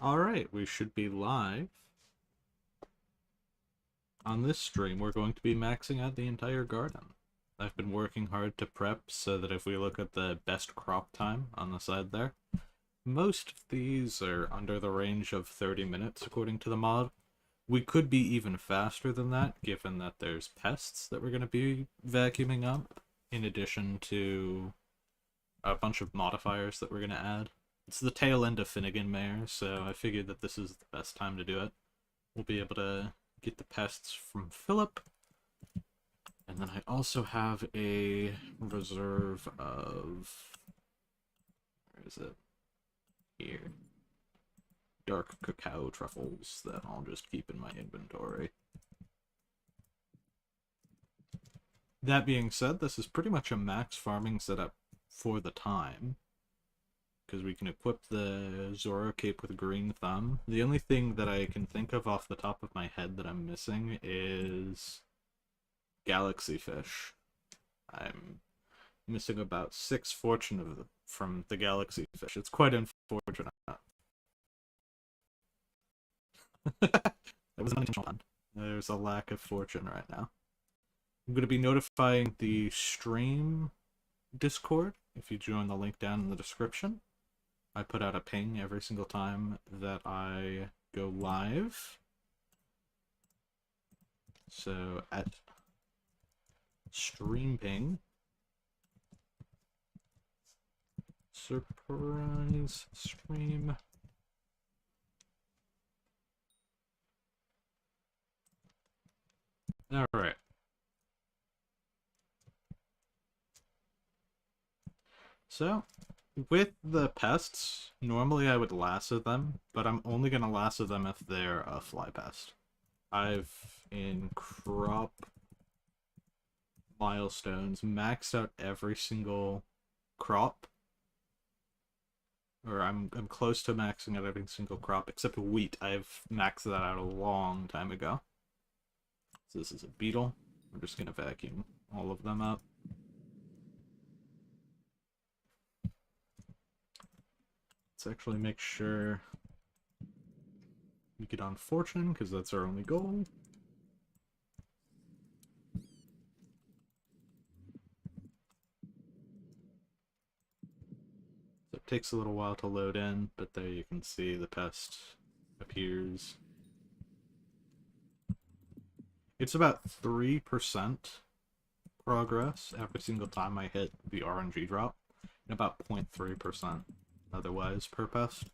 Alright, we should be live. On this stream, we're going to be maxing out the entire garden. I've been working hard to prep so that if we look at the best crop time on the side there, most of these are under the range of 30 minutes according to the mod. We could be even faster than that, given that there's pests that we're going to be vacuuming up, in addition to a bunch of modifiers that we're going to add. It's the tail end of Finnegan Mare, so I figured that this is the best time to do it. We'll be able to get the pests from Philip. And then I also have a reserve of... where is it? Here. Dark cacao truffles that I'll just keep in my inventory. That being said, this is pretty much a max farming setup for the time, because we can equip the Zoro Cape with Green Thumb. The only thing that I can think of off the top of my head that I'm missing is Galaxy Fish. I'm missing about 6 fortune from the Galaxy Fish. It's quite unfortunate. That was an unintentional one. There's a lack of fortune right now. I'm going to be notifying the stream Discord if you join the link down in the description. I put out a ping every single time that I go live. So at stream ping, surprise stream. All right. So, with the pests, normally I would lasso them, but I'm only going to lasso them if they're a fly pest. I've, in Crop Milestones, maxed out every single crop. Or I'm close to maxing out every single crop, except wheat. I've maxed that out a long time ago. So this is a beetle. We're just going to vacuum all of them up. Let's actually make sure we get on fortune, because that's our only goal. So it takes a little while to load in, but there you can see the pest appears. It's about 3% progress every single time I hit the RNG drop, and about 0.3% otherwise per pest,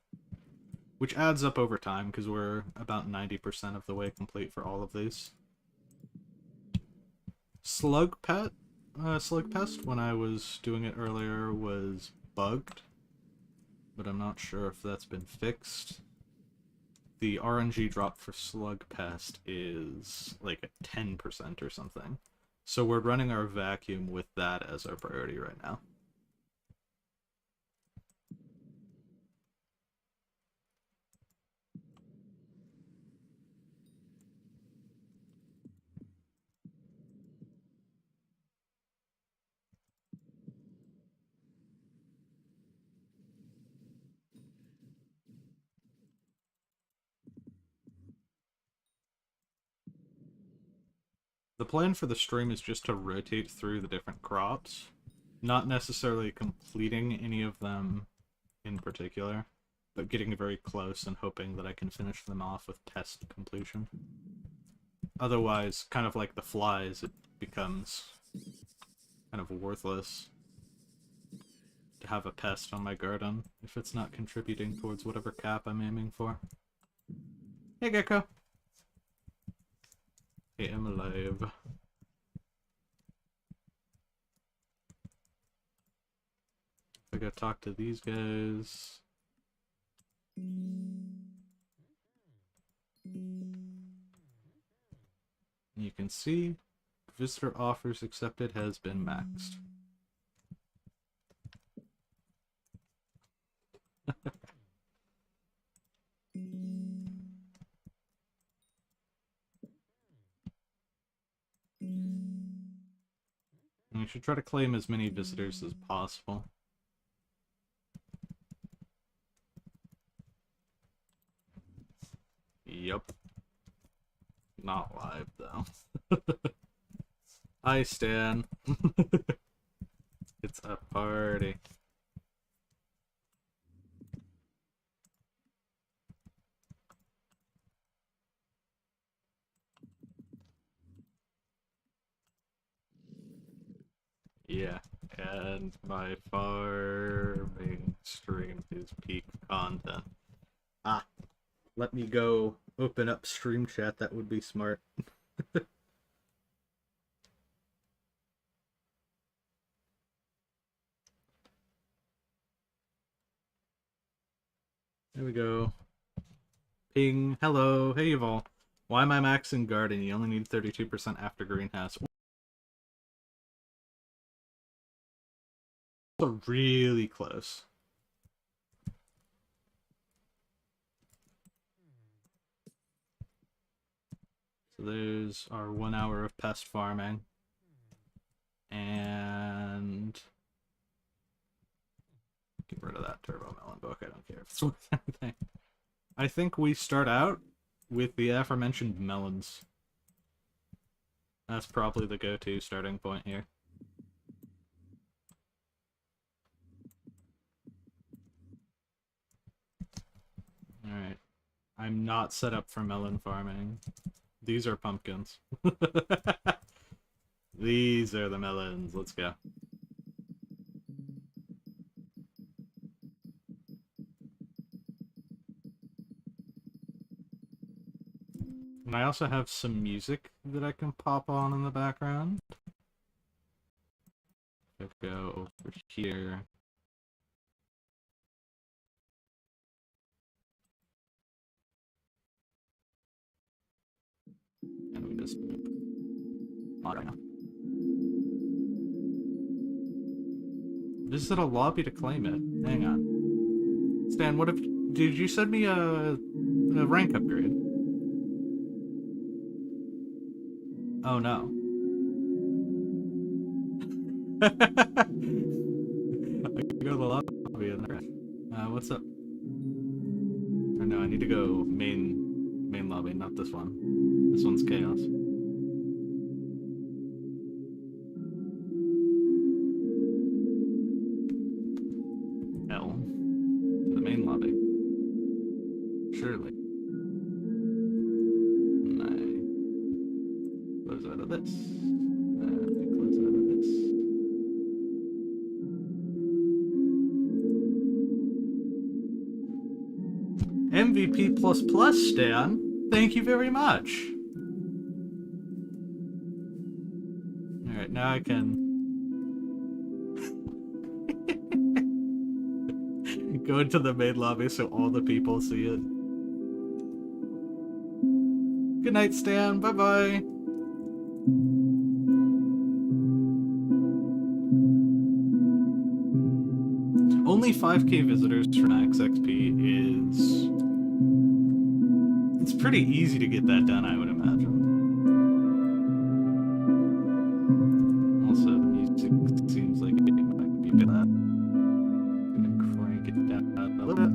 which adds up over time because we're about 90% of the way complete for all of these. Slug pest, when I was doing it earlier, was bugged, but I'm not sure if that's been fixed. The RNG drop for slug pest is like a 10% or something, so we're running our vacuum with that as our priority right now. The plan for the stream is just to rotate through the different crops, not necessarily completing any of them in particular, but getting very close and hoping that I can finish them off with pest completion. Otherwise, kind of like the flies, it becomes kind of worthless to have a pest on my garden if it's not contributing towards whatever cap I'm aiming for. Hey, Gecko! Hey, I'm alive. I gotta talk to these guys. You can see visitor offers accepted has been maxed. And we should try to claim as many visitors as possible. Yup. Not live, though. Hi, Stan. It's a party. Yeah, and my farming stream is peak content. Ah, let me go open up stream chat. That would be smart. There we go. Ping. Hello. Hey, Yval. Why am I maxing garden? You only need 32% after greenhouse. Also really close. So there's our 1 hour of pest farming. And get rid of that turbo melon book. I don't care if it's worth anything. I think we start out with the aforementioned melons. That's probably the go-to starting point here. Alright. I'm not set up for melon farming. These are pumpkins. These are the melons. Let's go. And I also have some music that I can pop on in the background. Let's go over here. And we just on right now. Visit a lobby to claim it. Hang on. Stan, what if... Did you send me a rank upgrade? Oh no. I can go to the lobby and what's up? Or no, I need to go main lobby, not this one. This one's chaos. L to the main lobby. Surely. And I close out of this. And I close out of this. MVP++, Stan. Thank you very much. Alright, now I can go into the main lobby so all the people see it. Good night, Stan. Bye-bye. Only 5k visitors for max XP is... It's pretty easy to get that done, I would imagine. Also, the music seems like it might be that. I'm gonna crank it down a little bit.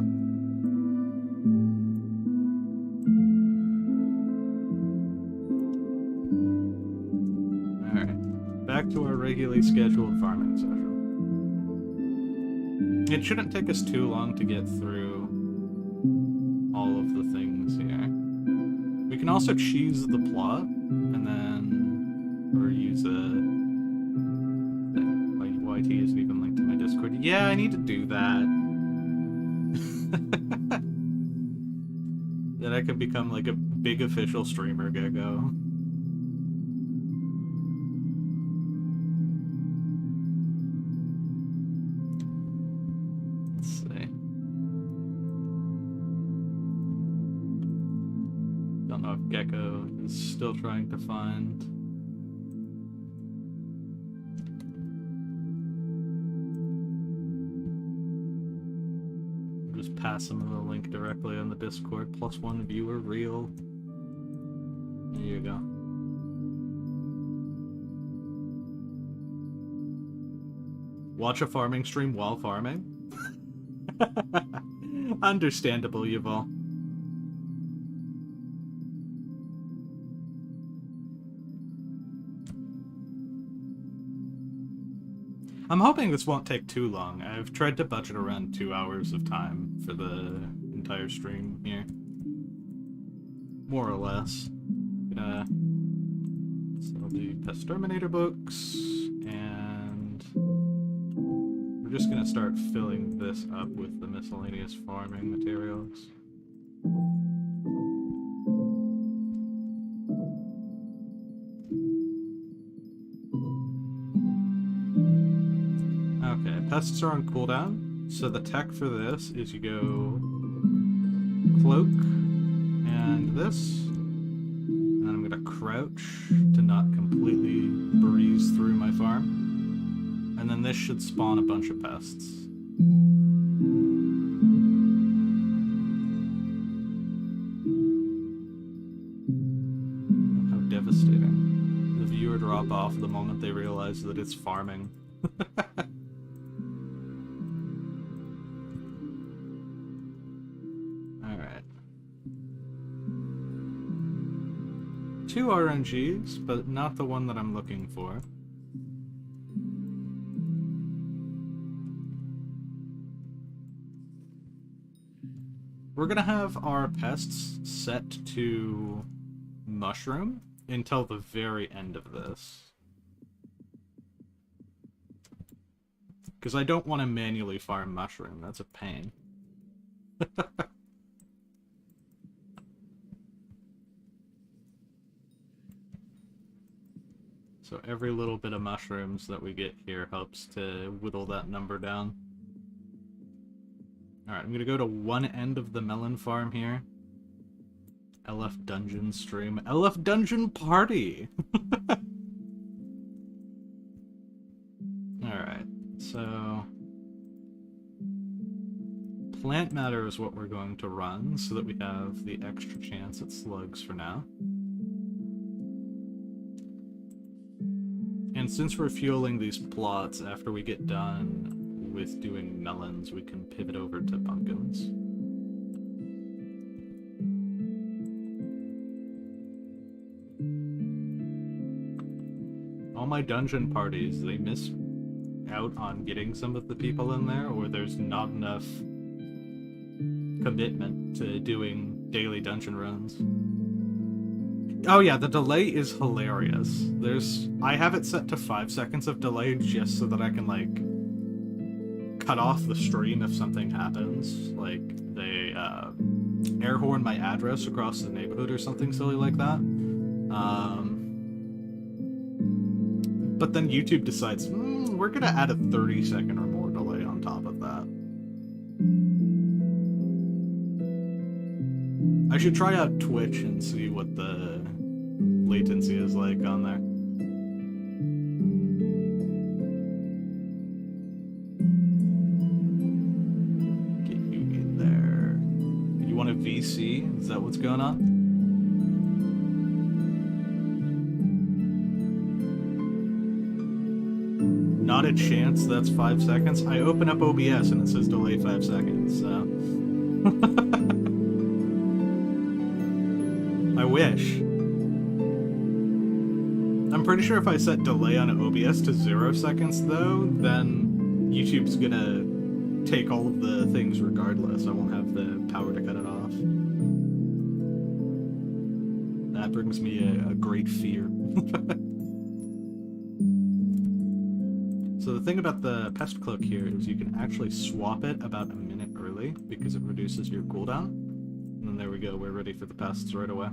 Alright, back to our regularly scheduled farming session. It shouldn't take us too long to get through all of the things here. We can also choose the plot, and then... or use a... thing. Like, YT isn't even linked to my Discord. Yeah, I need to do that. Then I can become like a big official streamer gecko. Gecko is still trying to find. Just pass him the link directly on the Discord. +1 viewer real. There you go. Watch a farming stream while farming? Understandable, Yuval. I'm hoping this won't take too long. I've tried to budget around 2 hours of time for the entire stream here. More or less. Sell the Pest Terminator books, and we're just gonna start filling this up with the miscellaneous farming materials. Okay, pests are on cooldown, so the tech for this is you go cloak and this, and then I'm gonna crouch to not completely breeze through my farm, and then this should spawn a bunch of pests. How devastating. The viewer drop off the moment they realize that it's farming. Alright. 2 RNGs, but not the one that I'm looking for. We're gonna have our pests set to mushroom until the very end of this. Because I don't want to manually farm mushroom, that's a pain. So every little bit of mushrooms that we get here helps to whittle that number down. Alright, I'm gonna go to one end of the melon farm here. LF Dungeon stream. LF Dungeon Party! Alright, so... plant matter is what we're going to run, so that we have the extra chance at slugs for now. And since we're fueling these plots, after we get done with doing melons, we can pivot over to pumpkins. All my dungeon parties, they miss out on getting some of the people in there, or there's not enough commitment to doing daily dungeon runs. Oh yeah, the delay is hilarious. I have it set to 5 seconds of delay just so that I can, like, cut off the stream if something happens. Like, they, air horn my address across the neighborhood or something silly like that. But then YouTube decides, we're gonna add a 30-second or more delay on top of that. I should try out Twitch and see what the latency is like on there. Get you in there. You want a VC? Is that what's going on? Not a chance that's 5 seconds. I open up OBS and it says delay 5 seconds, so... I wish. I'm pretty sure if I set delay on OBS to 0 seconds, though, then YouTube's gonna take all of the things regardless. I won't have the power to cut it off. That brings me a great fear. So the thing about the pest cloak here is you can actually swap it about a minute early because it reduces your cooldown. And then there we go, we're ready for the pests right away.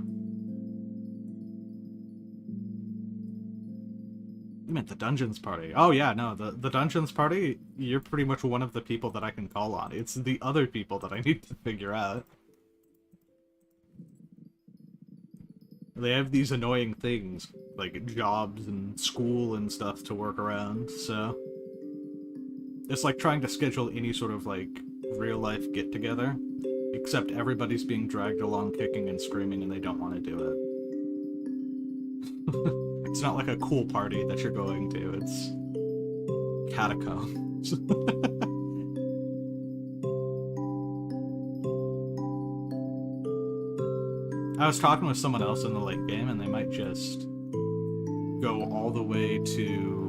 You meant the Dungeons Party. Oh yeah, no, the Dungeons Party, you're pretty much one of the people that I can call on. It's the other people that I need to figure out. They have these annoying things, like jobs and school and stuff to work around, so... It's like trying to schedule any sort of, like, real-life get-together, except everybody's being dragged along kicking and screaming and they don't want to do it. It's not like a cool party that you're going to, it's... catacombs. I was talking with someone else in the late game, and they might just go all the way to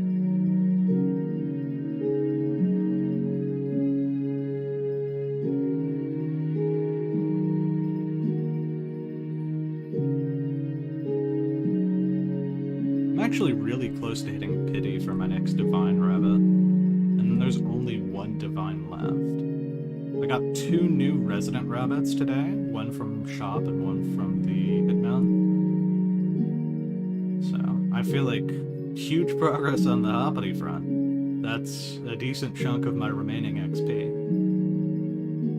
actually really close to hitting pity for my next divine rabbit. And then there's only one divine left. I got 2 new resident rabbits today, one from shop and one from the hitman. So I feel like huge progress on the hoppity front. That's a decent chunk of my remaining XP.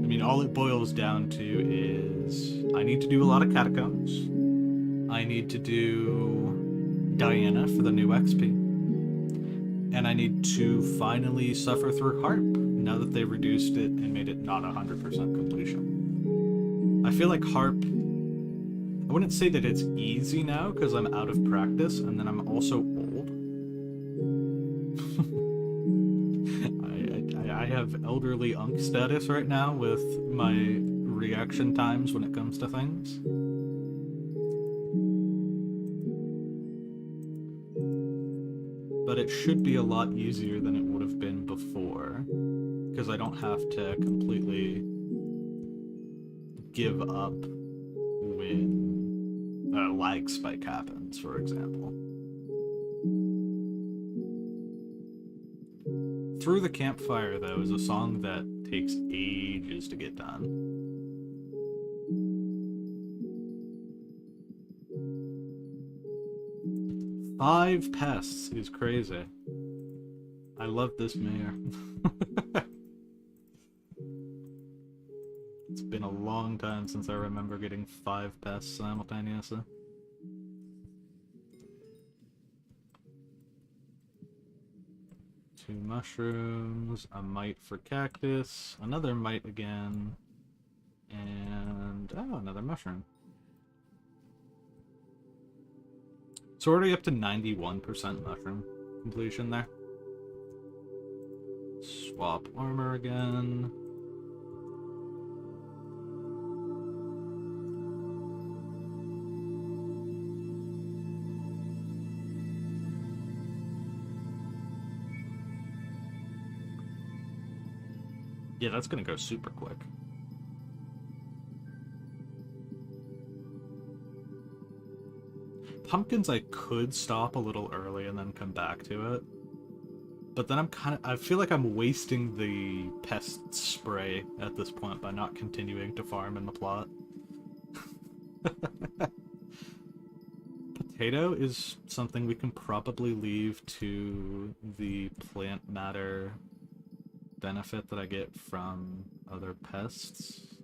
I mean, all it boils down to is I need to do a lot of catacombs. I need to do Diana for the new XP. And I need to finally suffer through Harp, now that they reduced it and made it not 100% completion. I feel like Harp, I wouldn't say that it's easy now, because I'm out of practice, and then I'm also old. I have elderly unk status right now with my reaction times when it comes to things. But it should be a lot easier than it would have been before, because I don't have to completely give up when a lag spike happens, for example. Through the Campfire, though, is a song that takes ages to get done. Five pests is crazy. I love this mayor. It's been a long time since I remember getting 5 pests simultaneously. Two mushrooms, a mite for cactus, another mite again, and oh, another mushroom. So we're already up to 91% mushroom completion there. Swap armor again. Yeah, that's gonna go super quick. Pumpkins I could stop a little early and then come back to it. But then I feel like I'm wasting the pest spray at this point by not continuing to farm in the plot. Potato is something we can probably leave to the plant matter benefit that I get from other pests.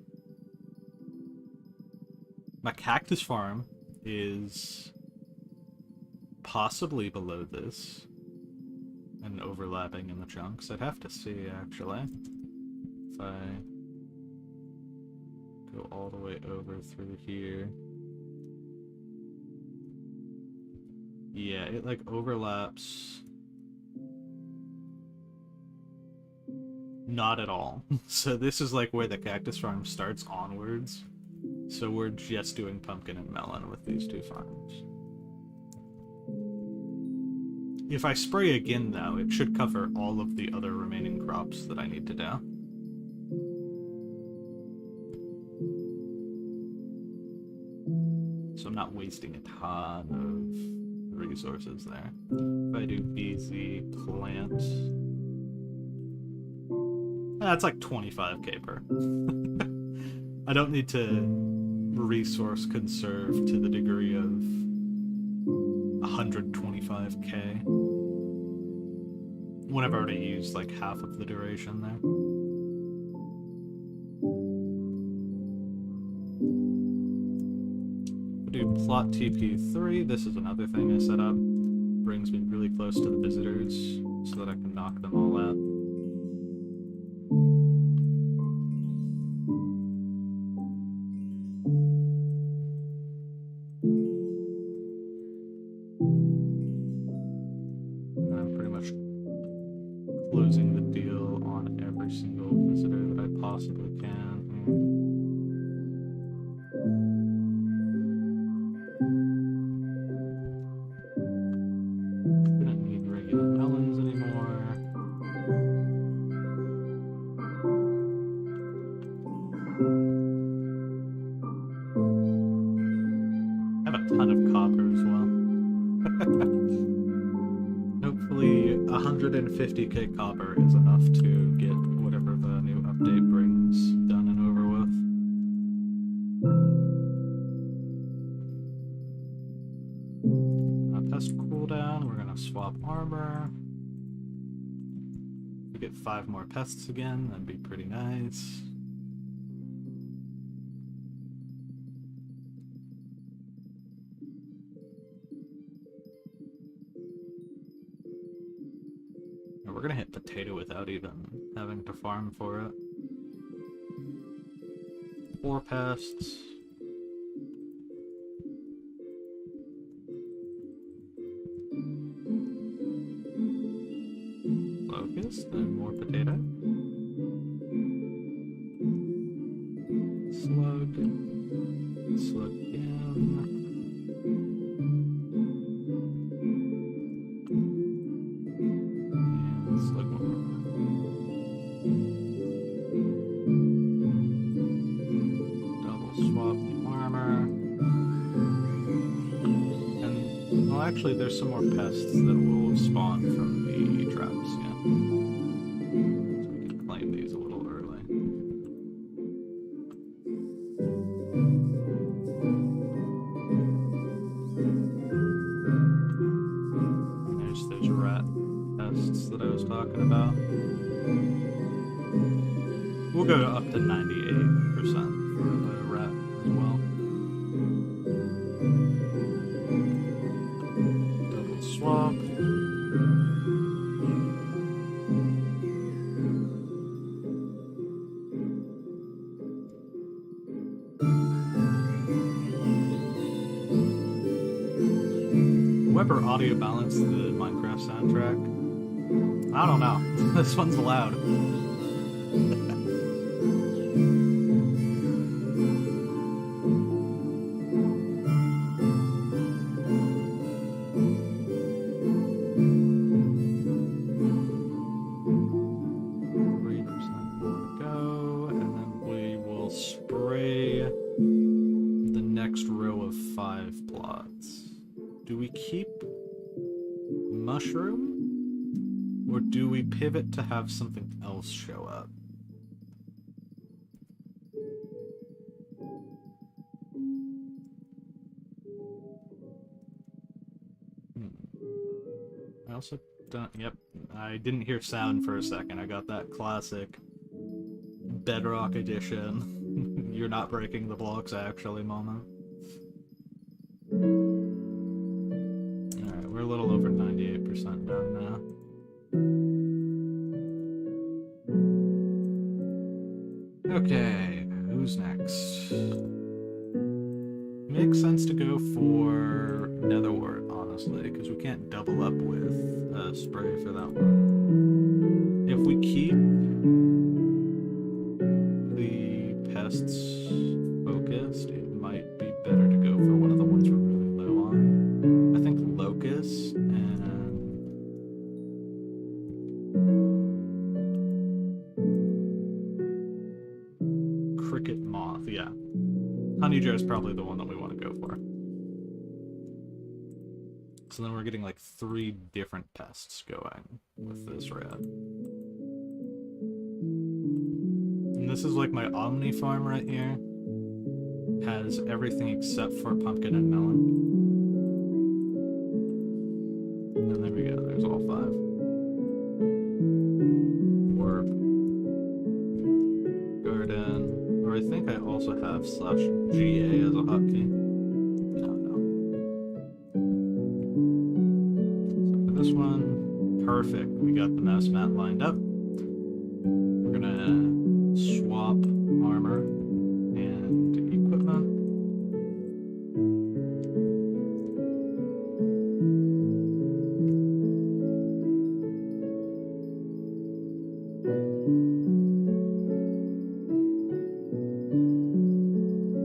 My cactus farm is possibly below this and overlapping in the chunks. I'd have to see, actually, if I go all the way over through here. Yeah, it like overlaps. Not at all. So this is like where the cactus farm starts onwards. So we're just doing pumpkin and melon with these two farms. If I spray again, though, it should cover all of the other remaining crops that I need to do. So I'm not wasting a ton of resources there. If I do BZ plant, that's like 25k per. I don't need to resource conserve to the degree of 125k when I've already used like half of the duration there. We'll do plot TP3. This is another thing I set up. Brings me really close to the visitors so that I can knock them all out. Closing the deal on every single visitor that I possibly can here. We don't need regular melons anymore. I have a ton of copper as well. 150k copper is enough to get whatever the new update brings done and over with. Pest cooldown, we're gonna swap armor. If we get 5 more pests again, that'd be pretty nice. We're gonna hit potato without even having to farm for it. 4 pests. Locust, and more potato. Slug. Slug again. Actually, there's some more pests that will spawn from the traps, yeah. So we can claim these a little early. There's those rat pests that I was talking about. We'll go up to 98% for the rat as well. Swap. Whoever audio balanced the Minecraft soundtrack, I don't know. This one's loud. 3% more to go, and then we will spray the next row of 5 plots. Do we keep mushroom? Or do we pivot to have something else show up? I also don't... Yep, I didn't hear sound for a second. I got that classic Bedrock edition. You're not breaking the blocks actually moment. Alright, we're a little over 98% done now. Okay, who's next? Makes sense to go for Netherwort, honestly, because we can't double up with spray for that one. If we keep the pests focused, it might be better to go for one of the ones we're really low on. I think Locust and Cricket Moth, yeah. Honeyjar is probably the one that we want to go for. So then we're getting like 3 different tests going with this rat. And this is like my Omni farm right here. Has everything except for pumpkin and melon. And there we go, there's all 5. Warp. Garden. Or I think I also have /GA as a hotkey. No. So for this one, perfect. We got the mouse mat lined up. We're gonna swap armor and equipment.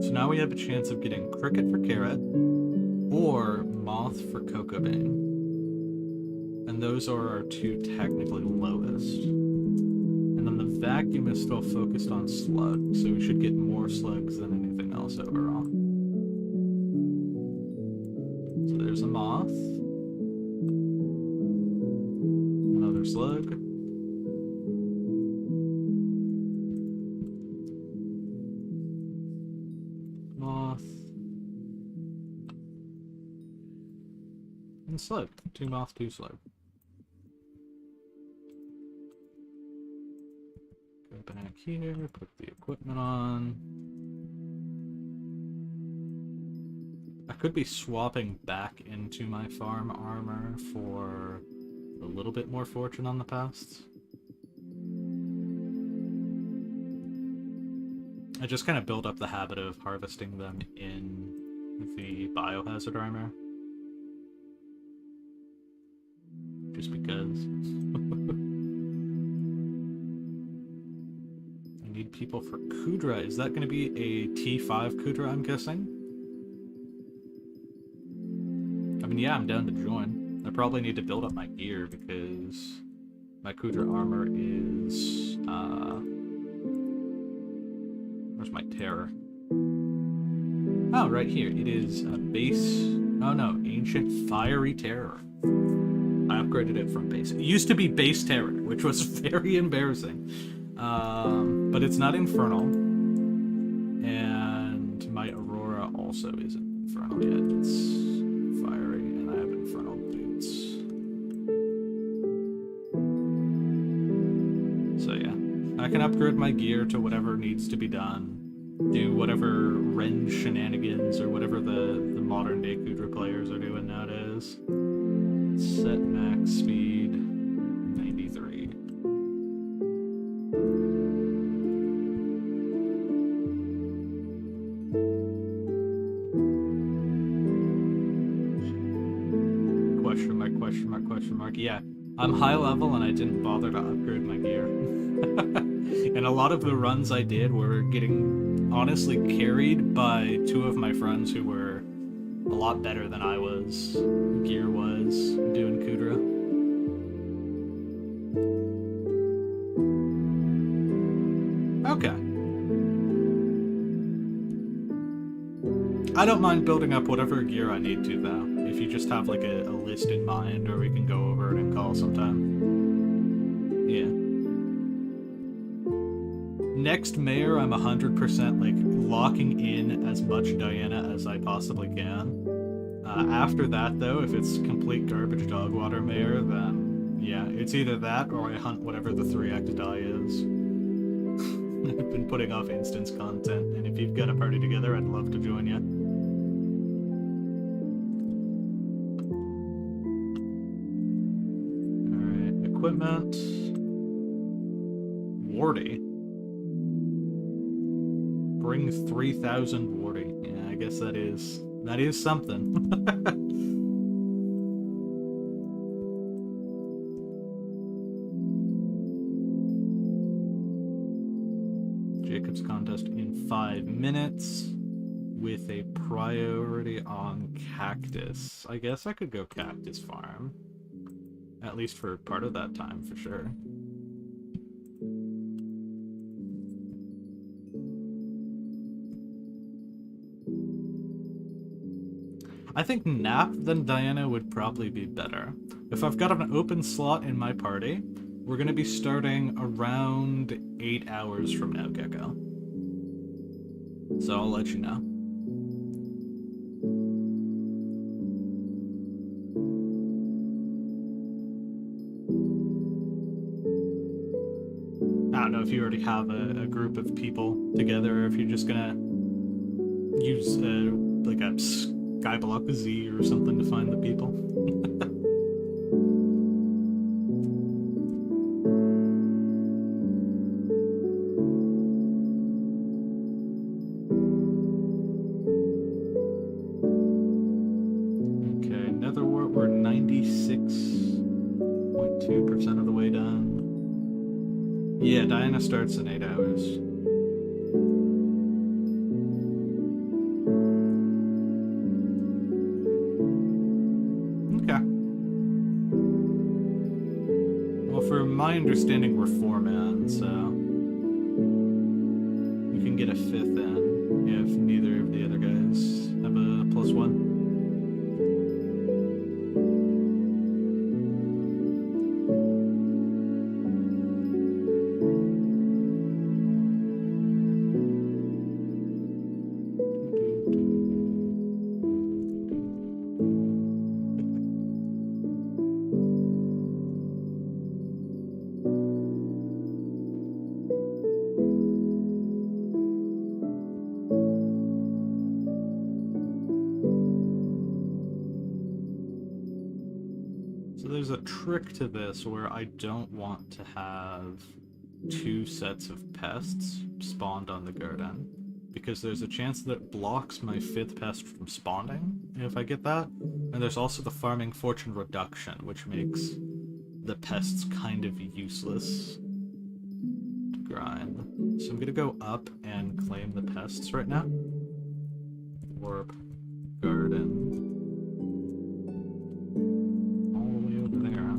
So now we have a chance of getting Cricket for Carrot or Moth for Cocoa Bean. And those are our 2 technically lowest. And then the Vacuum is still focused on Slug, so we should get more Slugs than anything else overall. So there's a Moth. another slug. Moth. And slug. 2 moth, 2 slug. Go back here, put the equipment on. I could be swapping back into my farm armor for a little bit more fortune on the past. I just kind of built up the habit of harvesting them in the biohazard armor. Just because. I need people for Kudra. Is that going to be a T5 Kudra, I'm guessing? I mean, yeah, I'm down to join. I probably need to build up my gear because my Kudra armor is, where's my terror? Oh, right here. It is a base, oh no, ancient fiery terror. I upgraded it from base. It used to be base terror, which was very embarrassing. But it's not infernal. And my aurora also isn't infernal yet. It's fiery, and I have infernal boots. So yeah, I can upgrade my gear to whatever needs to be done. Do whatever Ren shenanigans or whatever the modern day Kudra players are doing nowadays. Set max speed 93. Question mark, question mark, question mark. Yeah, I'm high level and I didn't bother to upgrade my gear. And a lot of the runs I did were getting honestly carried by 2 of my friends who were a lot better than I was, gear-wise, doing Kudra. Okay. I don't mind building up whatever gear I need to, though, if you just have, like, a list in mind, or we can go over it and call sometime. Yeah. Next Mayor, I'm 100%, like, locking in as much Diana as I possibly can. After that, though, if it's complete garbage dog water Mayor, then, yeah, it's either that or I hunt whatever the 3x die is. I've been putting off instance content, and if you've got a party together, I'd love to join you. Alright, equipment. Wardy. Bring 3,000 Wardy. Yeah, I guess that is something. Jacob's contest in 5 minutes with a priority on cactus. I guess I could go cactus farm. At least for part of that time, for sure. I think Nap than Diana would probably be better. If I've got an open slot in my party, we're going to be starting around 8 hours from now, Gecko. So I'll let you know. I don't know if you already have a group of people together, or if you're just going to use like a Skyblock Z or something to find the people. Okay, Netherwart, we're 96.2% of the way done. Yeah, Diana starts in 8 hours. My understanding we're 4-man, so we can get a 5th in if neither of the other guys have a +1. a trick to this where I don't want to have two sets of pests spawned on the garden, because there's a chance that it blocks my 5th pest from spawning if I get that, and there's also the farming fortune reduction, which makes the pests kind of useless to grind. So I'm gonna go up and claim the pests right now. Warp, garden, all the way over there, huh?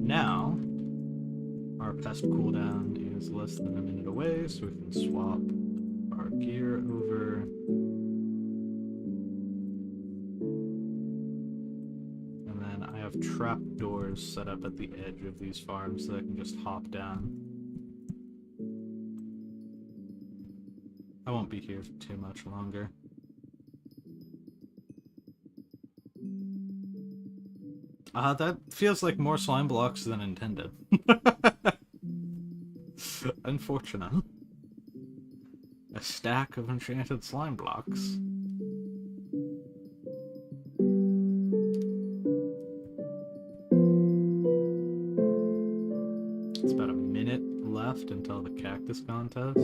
Now, our pest cooldown is less than a minute away, so we can swap our gear over. And then I have trap doors set up at the edge of these farms so I can just hop down. I won't be here too much longer. That feels like more slime blocks than intended. Unfortunate. A stack of enchanted slime blocks. It's about a minute left until the cactus contest.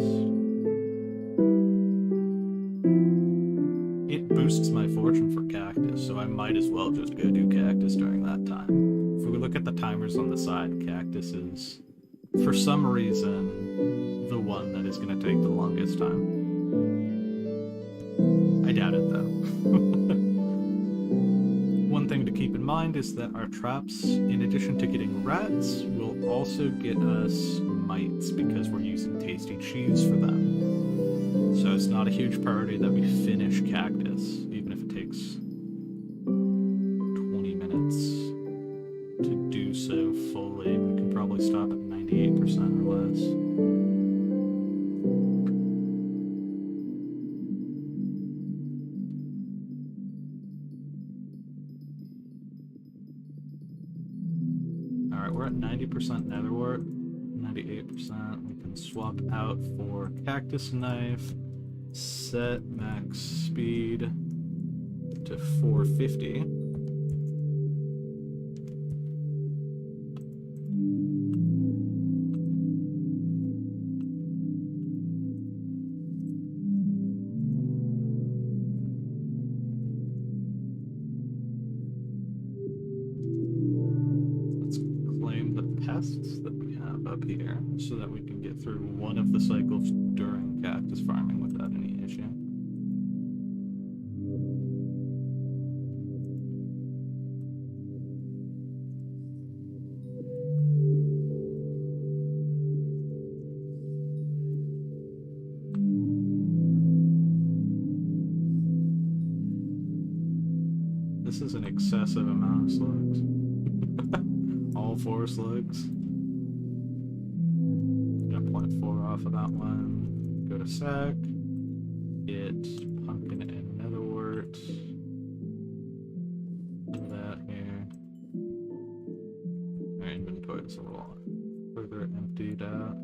It boosts my fortune for cactus, so I might as well just go do cactus during that time. If we look at the timers on the side, cactus is, for some reason, the one that is going to take the longest time. I doubt it, though. One thing to keep in mind is that our traps, in addition to getting rats, will also get us mites because we're using tasty cheese for them. So it's not a huge priority that we finish cactus, even if it takes 20 minutes to do so fully. We can probably stop at 98% or less. Alright, we're at 90% netherwort, 98%. We can swap out for cactus knife, set max speed to 450. That we have up here so that we can get through one of the cycles during cactus farming without any issue. This is an excessive amount of slugs. All 4 slugs. Got 0.4 off of that one. Go to sack. Get pumpkin and netherwort. Do that here. Our inventory is a little further emptied out.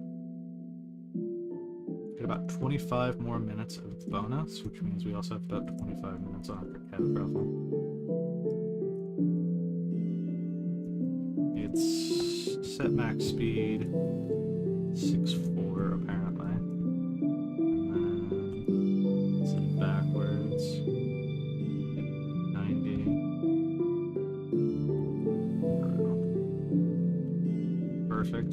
Get about 25 more minutes of bonus, which means we also have about 25 minutes on our cat raffle. It's set max speed 6.4 apparently, and then set it backwards 90. Perfect.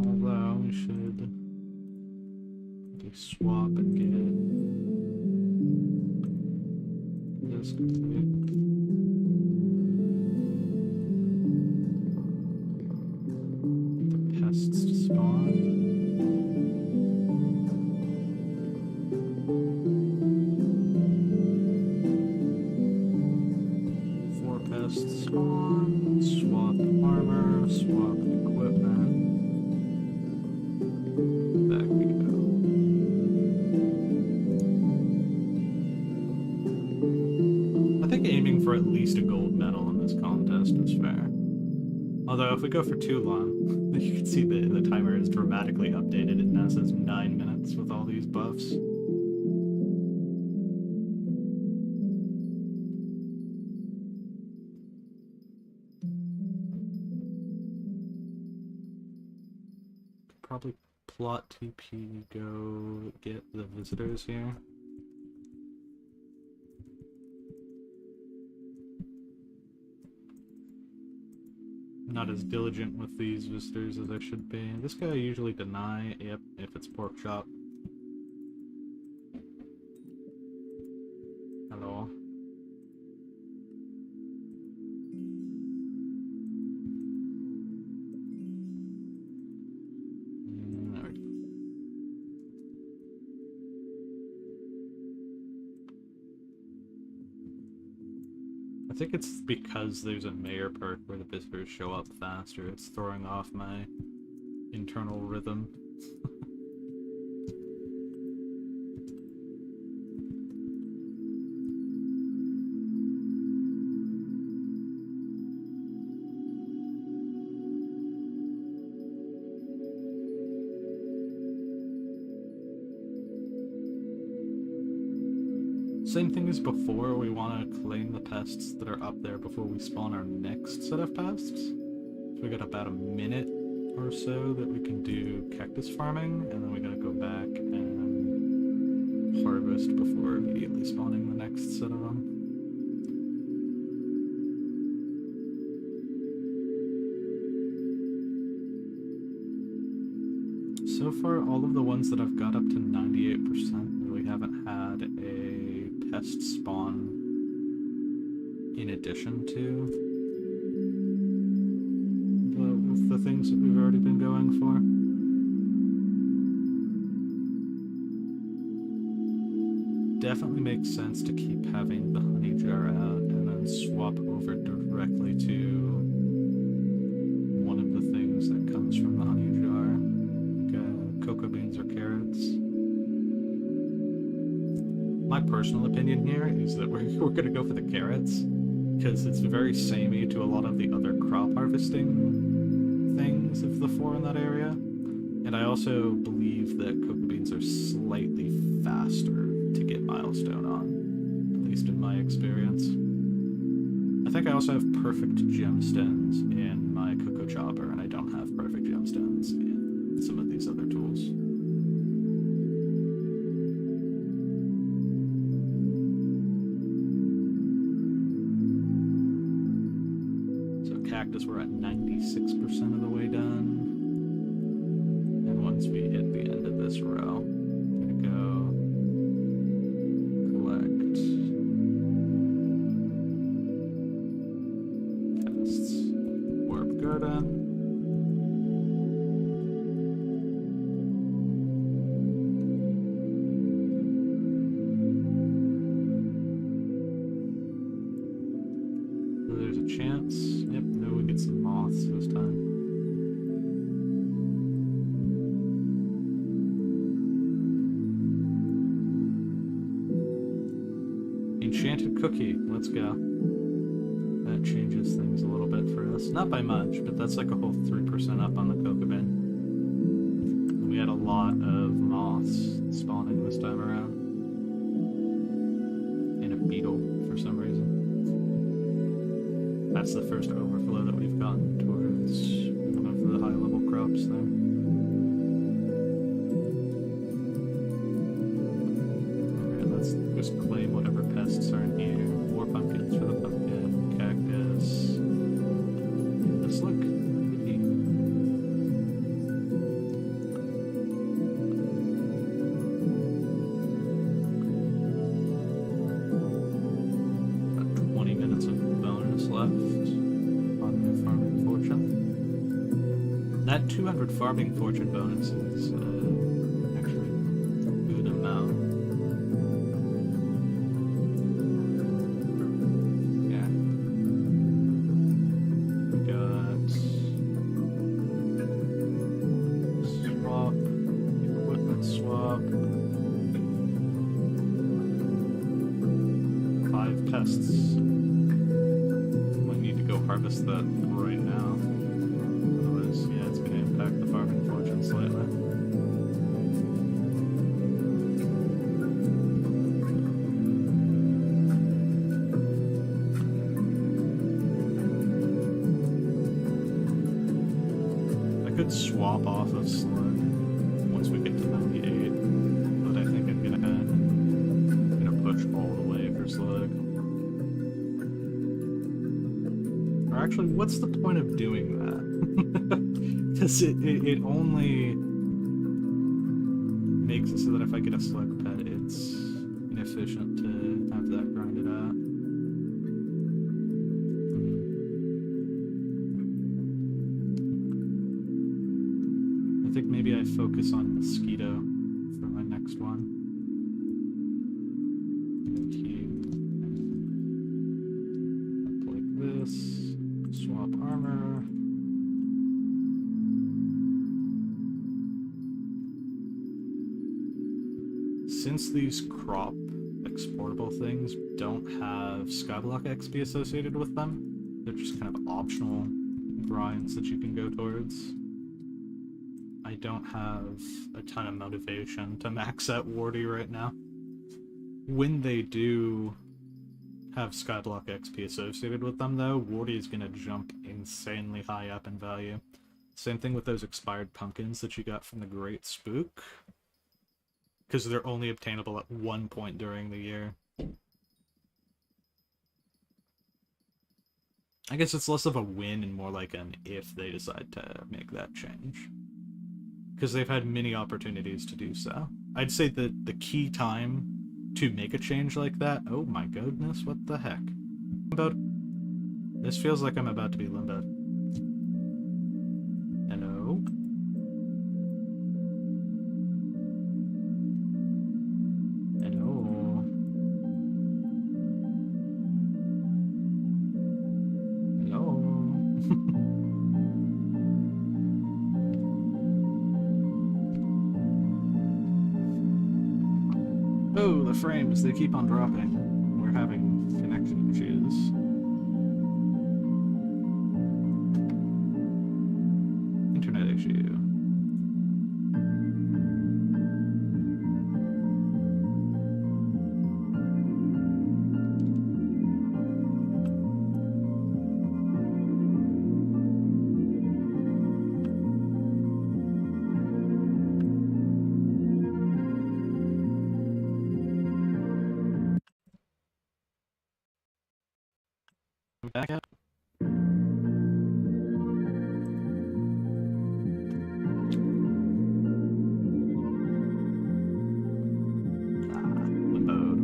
Although we should swap and get this complete. The for at least a gold medal in this contest is fair. Although if we go for too long, you can see the timer is dramatically updated. It now says 9 minutes with all these buffs. Probably plot TP, go get the visitors here. Not as diligent with these visitors as I should be. This guy I usually deny, yep, if it's pork chop. Hello. There we go. I think it's because there's a mayor perk where the visitors show up faster. It's throwing off my internal rhythm. Same thing as before, we want to claim the pests that are up there before we spawn our next set of pests. So we got about a minute or so that we can do cactus farming, and then we gotta go back and harvest before immediately spawning the next set of them. So far, all of the ones that I've got up to 98% really haven't had a pest spawn in addition to the things that we've already been going for. Definitely makes sense to keep having the honey jar out and then swap over directly to one of the things that comes from the honey jar, like cocoa beans or carrots. My personal opinion here is that we're going to go for the carrots, because it's very samey to a lot of the other crop harvesting things of the 4 in that area. And I also believe that cocoa beans are slightly faster to get milestone on, at least in my experience. I think I also have perfect gemstones in my cocoa chopper, and I don't have perfect gemstones in some of these other tools. Cactus, we're at 96% of the way done. And once we hit the end of this row, I'm gonna go collect pests. Warp garden. There's a chance. Yep, no, we get some moths this time. Enchanted cookie, let's go. That changes things a little bit for us. Not by much, but that's like a whole 3% up on the cocoa bin. We had a lot of moths spawning this time around. And a beetle for some reason. That's the first overflow that we've gotten towards one of the high-level crops there. Alright, let's just claim whatever pests are in here. More pumpkins for the pumpkin, cactus. Let's look. About 20 minutes of bonus left on the farming fortune. That 200 farming fortune bonus is actually a good amount. Yeah. We got swap, equipment swap, 5 pests. harvest that right now. Otherwise, yeah, it's going to impact the farming fortune slightly. I could swap off of slug once we get to 98, but I think I'm gonna push all the way for slug. Or actually, what's the point of doing that? Because it only makes it so that if I get a slug pet, it's inefficient to have that grinded out. I think maybe I focus on mosquito for my next one. Up like this. Swap armor. Since these crop exportable things don't have Skyblock XP associated with them, they're just kind of optional grinds that you can go towards. I don't have a ton of motivation to max out Wardy right now. When they do have Skyblock XP associated with them, though, Wardy is going to jump insanely high up in value. Same thing with those expired pumpkins that you got from the Great Spook, because they're only obtainable at one point during the year. I guess it's less of a win and more like an if they decide to make that change, because they've had many opportunities to do so. I'd say that the key time to make a change like that... Oh my goodness, what the heck? This feels like I'm about to be limboed. Hello? Hello? Hello? Oh, the frames, they keep on dropping. We're having connection issues. Internet issue. Back up. Limboed.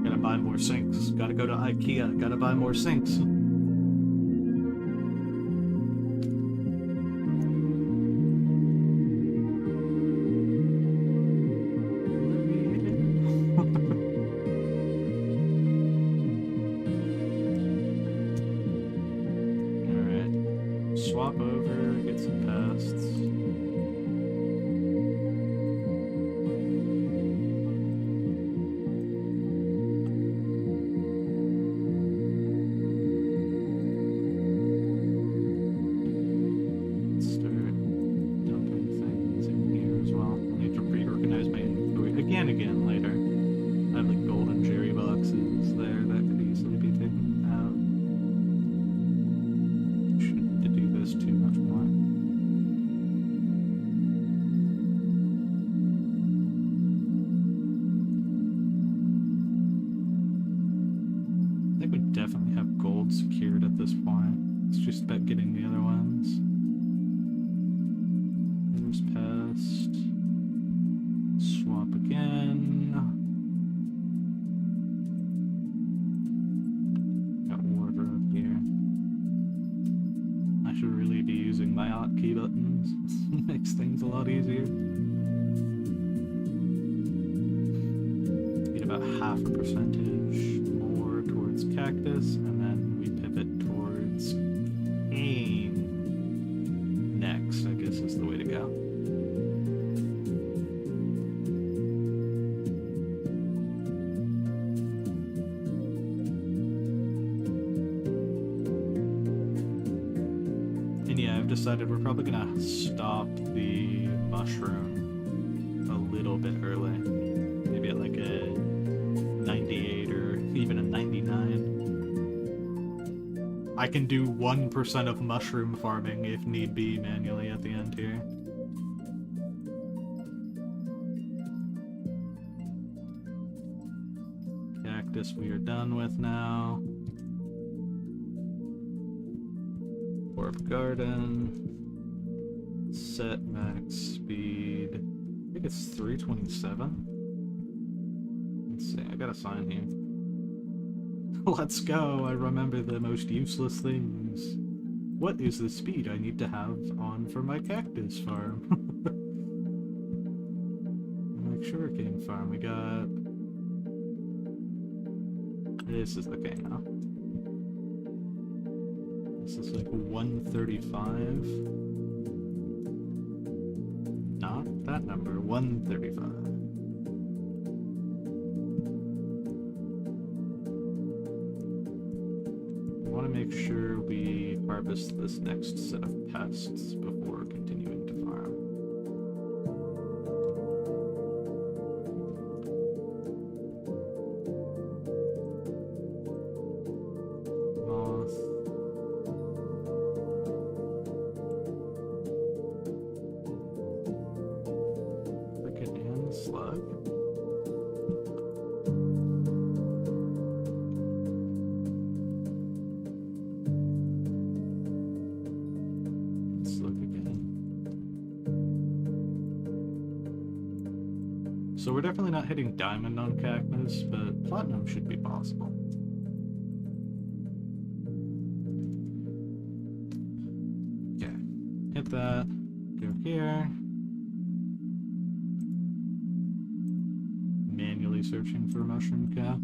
Gotta buy more sinks. Gotta go to IKEA. Gotta buy more sinks. Swap over, get some pests. Start dumping things in here as well. I'll need to reorganize my inventory again later. I have like golden jerry boxes there that could easily be taken out. Too much more. I think we definitely have gold secured at this point. It's just about getting the other ones. There's pest. Swap again. Got wardrobe here. I should really be using my hotkey buttons. Makes things a lot easier. Get about 0.5% more towards cactus, and then we pivot towards cane next, I guess is the way to go. decided we're probably gonna stop the mushroom a little bit early. Maybe at like a 98 or even a 99. I can do 1% of mushroom farming if need be manually at the end here. Cactus we are done with now. Orb garden. Set max speed. I think it's 327. Let's see, I got a sign here. Let's go, I remember the most useless things. What is the speed I need to have on for my cactus farm? Like sugarcane farm, we got... This is the cane now. This is like 135. Not that number, 135. I want to make sure we harvest this next set of pests before continuing to farm. Moth. Cricket and slug. So we're definitely not hitting diamond on cactus, but platinum should be possible. Okay, hit that, go here. Manually searching for a mushroom cap.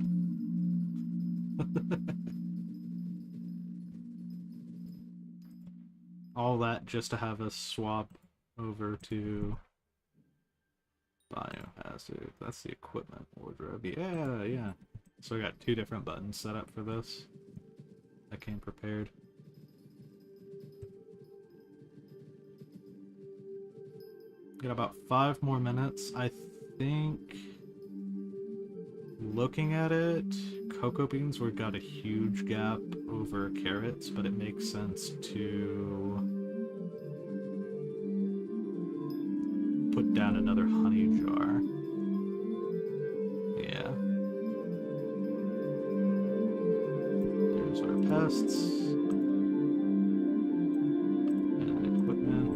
All that just to have us swap over to biohazard. That's the equipment wardrobe. Yeah. So I got 2 different buttons set up for this. I came prepared. Got about 5 more minutes. I think, looking at it, cocoa beans were got a huge gap over carrots, but it makes sense to put down another honey jar. Yeah. There's our pests. And equipment.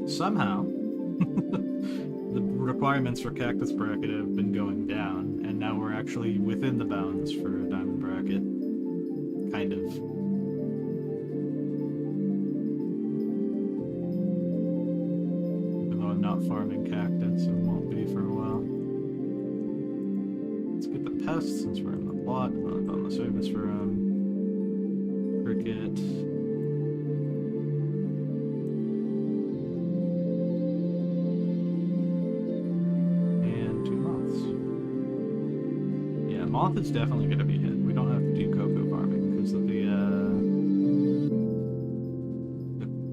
Somehow, the requirements for Cactus Bracket have been going down, and now we're actually within the bounds for a Diamond Bracket. Kind of. Even though I'm not farming cactus, it won't be for a while. Let's get the pests since we're in the plot, on the service room. Cricket. Moth is definitely going to be hit. We don't have to do cocoa farming because of the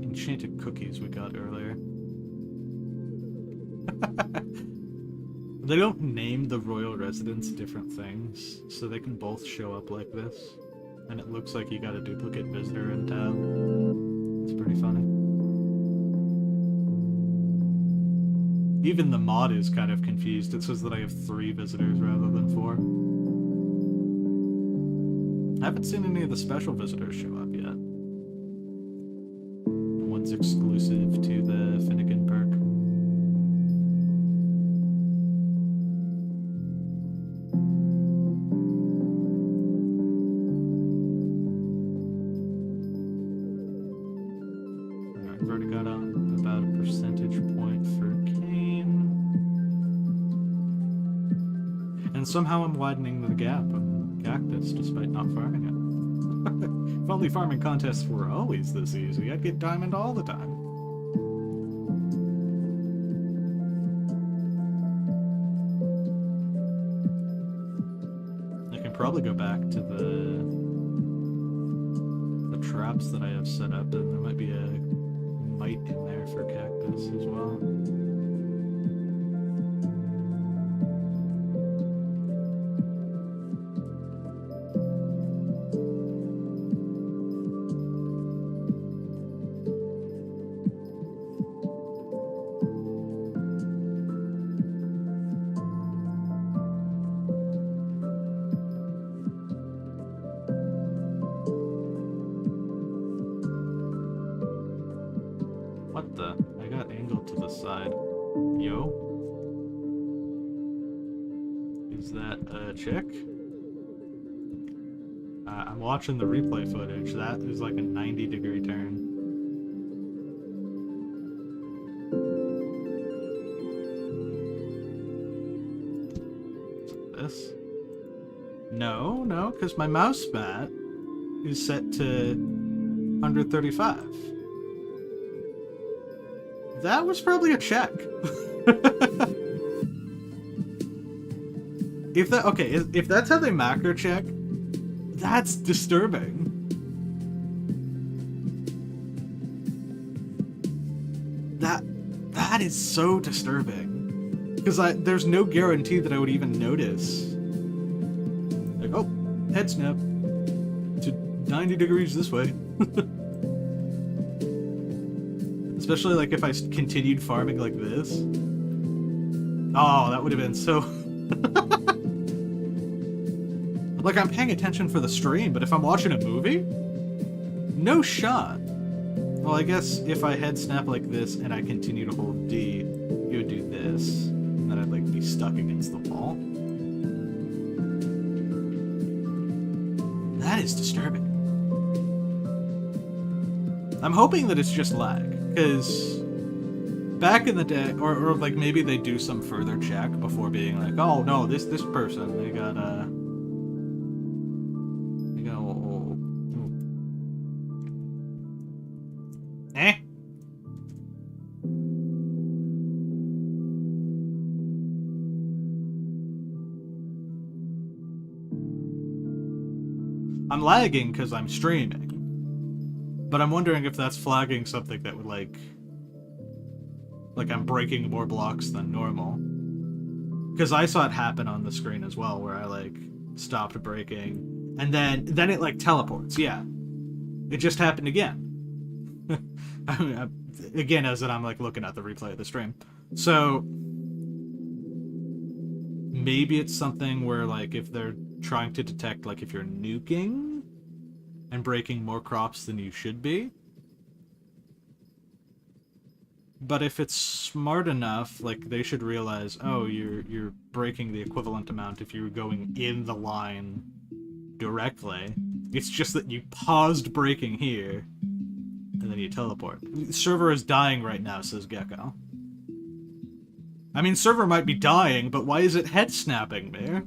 enchanted cookies we got earlier. They don't name the royal residence different things, so they can both show up like this. And it looks like you got a duplicate visitor in tab. It's pretty funny. Even the mod is kind of confused. It says that I have 3 visitors rather than 4. I haven't seen any of the special visitors show up yet. One's exclusive to the Finnegan perk. Alright, I've already got about a percentage point for cane. And somehow I'm widening the gap on cactus despite not farming it. If only farming contests were always this easy, I'd get diamond all the time. I can probably go back to the traps that I have set up, and there might be a mite in there for cactus as well. What the? I got angled to the side. Yo? Is that a chick? I'm watching the replay footage. That is like a 90-degree turn. This? No, because my mouse spat is set to 135. That was probably a check. If that's how they macro check, that's disturbing. That is so disturbing. Because there's no guarantee that I would even notice. Like, oh, head snap to 90 degrees this way. Especially like if I continued farming like this. Oh, that would have been so... Like, I'm paying attention for the stream, but if I'm watching a movie? No shot. Well, I guess if I head snap like this and I continue to hold D, it would do this. And then I'd like be stuck against the wall. That is disturbing. I'm hoping that it's just lag. Because back in the day, or like maybe they do some further check before being like, oh no, this person, they got I'm lagging because I'm streaming. But I'm wondering if that's flagging something that would like I'm breaking more blocks than normal. Because I saw it happen on the screen as well, where I like stopped breaking, and then it like teleports. Yeah, it just happened again. I mean, again, as that I'm like looking at the replay of the stream. So maybe it's something where like if they're trying to detect like if you're nuking and breaking more crops than you should be. But if it's smart enough, like they should realize, oh, you're breaking the equivalent amount if you're going in the line directly. It's just that you paused breaking here, and then you teleport. Server is dying right now, says Gecko. I mean, server might be dying, but why is it head snapping me?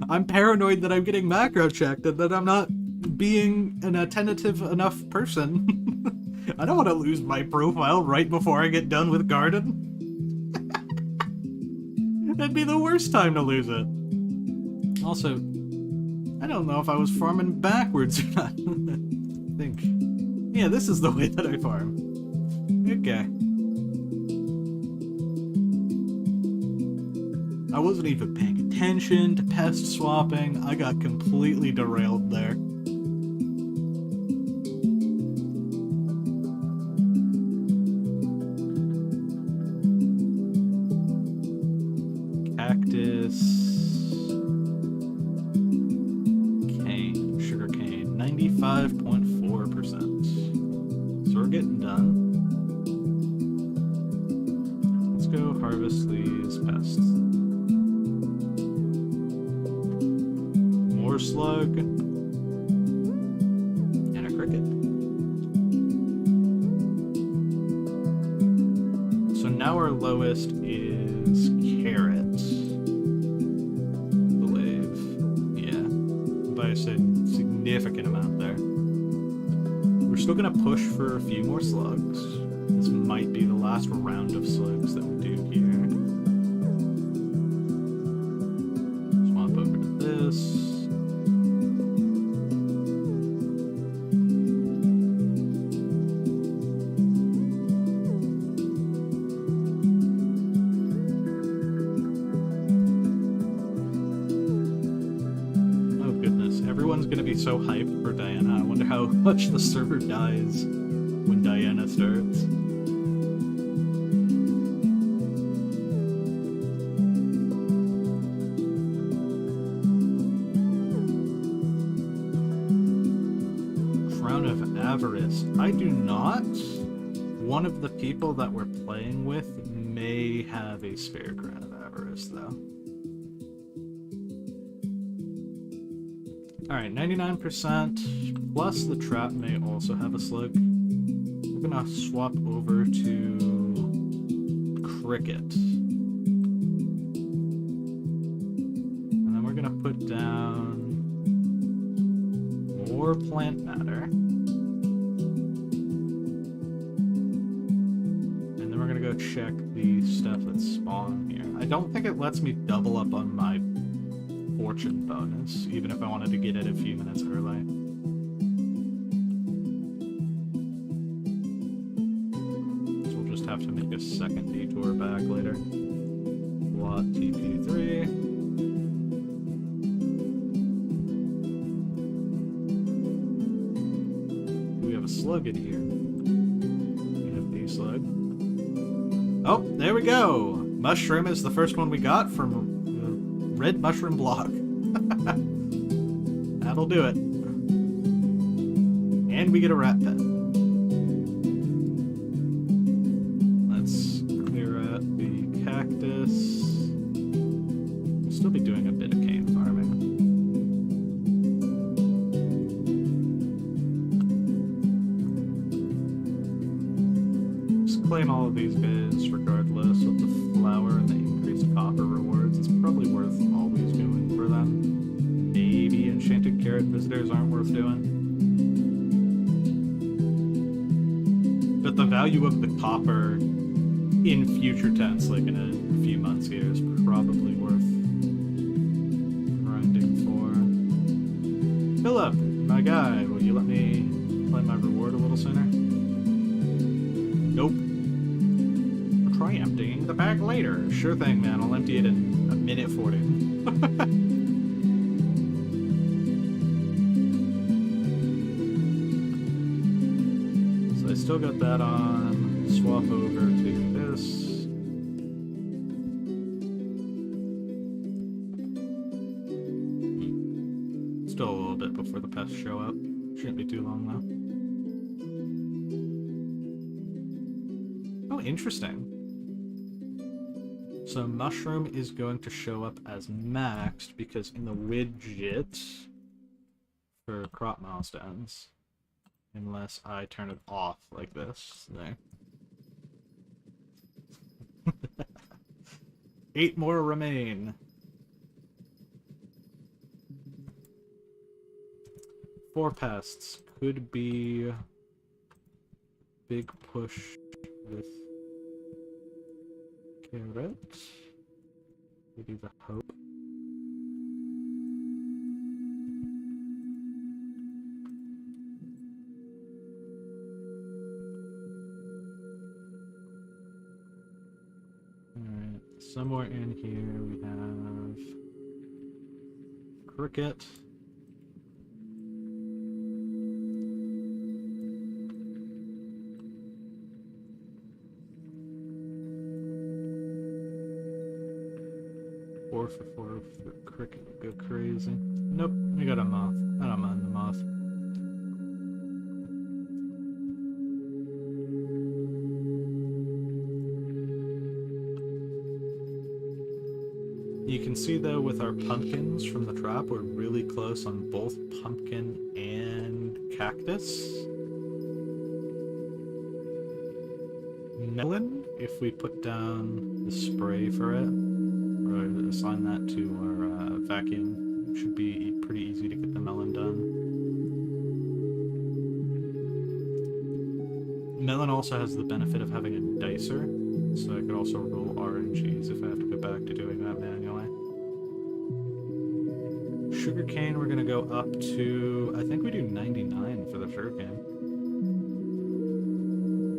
I'm paranoid that I'm getting macro checked and that I'm not being an attentive enough person. I don't want to lose my profile right before I get done with garden. That'd be the worst time to lose it. Also, I don't know if I was farming backwards or not. I think. Yeah, this is the way that I farm. Okay. I wasn't even paying attention to pest swapping. I got completely derailed there. Cactus. Cane. Sugarcane. 95.4%. So we're getting done. Let's go harvest these pests. More slug. And a cricket. So now our lowest is carrot. I believe. Yeah. significant amount there. We're still gonna push for a few more slugs. This might be the last round of slugs that we do here. Swap over to this. Gonna be so hyped for Diana. I wonder how much the server dies when Diana starts. Crown of Avarice. I do not. One of the people that we're playing with may have a spare Crown of Avarice, though. Alright, 99%, plus the trap may also have a slug. We're gonna swap over to Cricket. And then we're gonna put down more plant matter. And then we're gonna go check the stuff that's spawned here. I don't think it lets me double up on my fortune bonus, even if I wanted to get it a few minutes early. So we'll just have to make a second detour back later. Lot TP3. We have a slug in here. We have a slug. Oh, there we go! Mushroom is the first one we got from red mushroom block. That'll do it. And we get a rat pet. Let's clear out the cactus. We'll still be doing a bit of cane farming. Just claim all of these guys regardless of the flower and the increased copper rewards. It's probably worth always doing for them. Maybe enchanted carrot visitors aren't worth doing. But the value of the copper in future tense, like in a few months here, is probably worth grinding for. Philip, my guy, will you let me claim my reward a little sooner? Nope. Try emptying the bag later. Sure thing, man. I'll empty it in a minute 40. So I still got that on. Swap over to this. Still a little bit before the pests show up. Shouldn't be too long though. Oh, interesting. So mushroom is going to show up as maxed because in the widget for crop milestones, unless I turn it off like this, there. 8 more remain. 4 pests could be big push with carrot. Maybe the hope. Alright, somewhere in here we have cricket. For cricket would go crazy. Nope, we got a moth. I don't mind the moth. You can see though with our pumpkins from the trap, we're really close on both pumpkin and cactus. Melon, if we put down the spray for it, assign that to our vacuum. Should be pretty easy to get the melon done. Melon also has the benefit of having a dicer, so I could also roll RNGs if I have to go back to doing that manually. Sugarcane, we're gonna go up to, I think we do 99 for the sugarcane.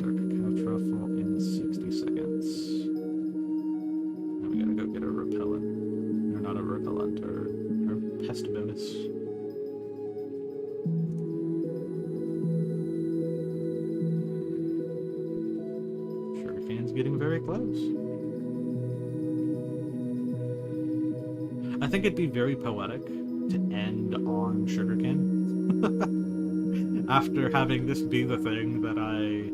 Dark cacao truffle in 60 seconds. Now we gotta go get a repellent. Or not a repellent, or pest bonus. Sugarcane's getting very close. I think it'd be very poetic to end on sugarcane. After having this be the thing that I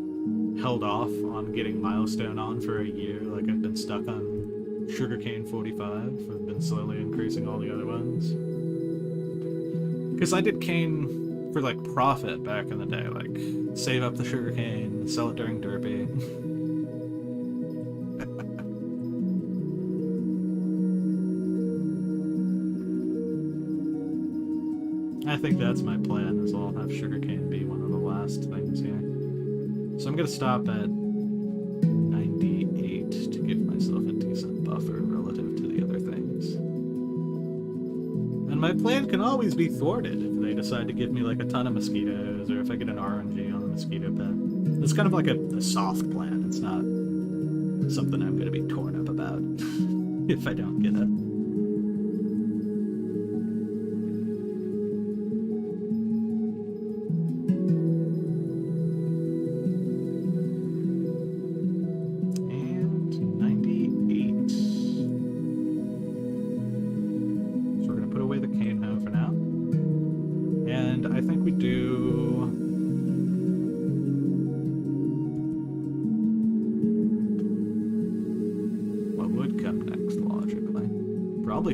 held off on getting milestone on for a year, like I've been stuck on sugarcane 45, I've been slowly increasing all the other ones. Because I did cane for like profit back in the day, like save up the sugarcane, sell it during Derby. I think that's my plan, is I'll have sugarcane be one of the last things here. So I'm gonna stop at 98 to give myself a decent buffer relative to the other things. And my plan can always be thwarted if they decide to give me like a ton of mosquitoes, or if I get an RNG on the mosquito pet. It's kind of like a soft plan. It's not something I'm gonna be torn up about if I don't get it.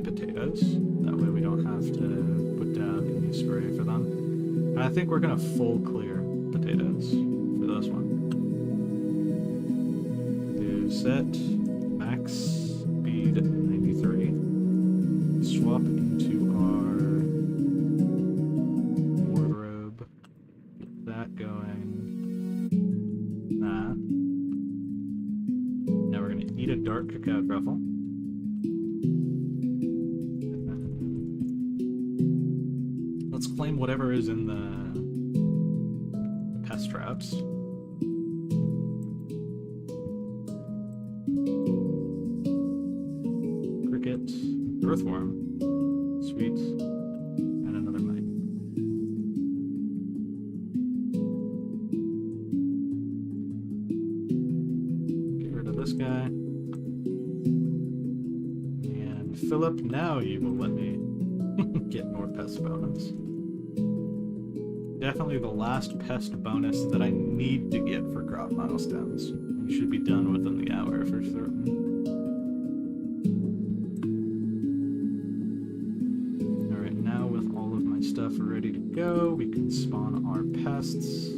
Potatoes. That way we don't have to put down any spray for them. And I think we're gonna full clear potatoes for this one. Do set max speed 93. Swap into our wardrobe. Get that going. That. Now we're gonna eat a dark cacao truffle. Claim whatever is in the pest traps. Cricket, earthworm, sweet, and another mite. Get rid of this guy. And Philip, now you will let me get more pest bonus. Definitely the last pest bonus that I need to get for crop milestones. We should be done within the hour for certain. Alright, now with all of my stuff ready to go, we can spawn our pests.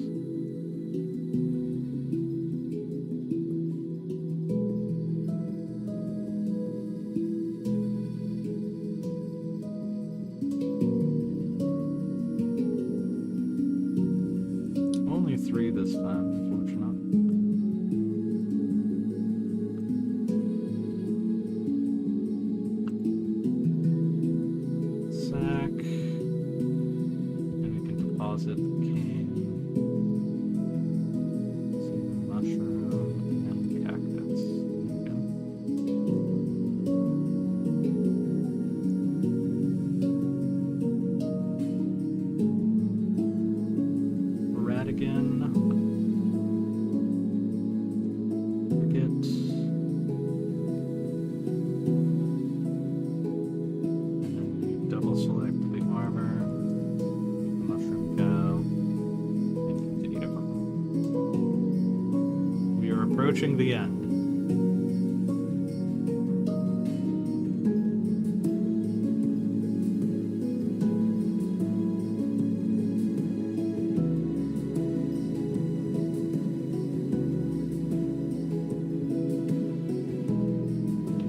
Approaching the end.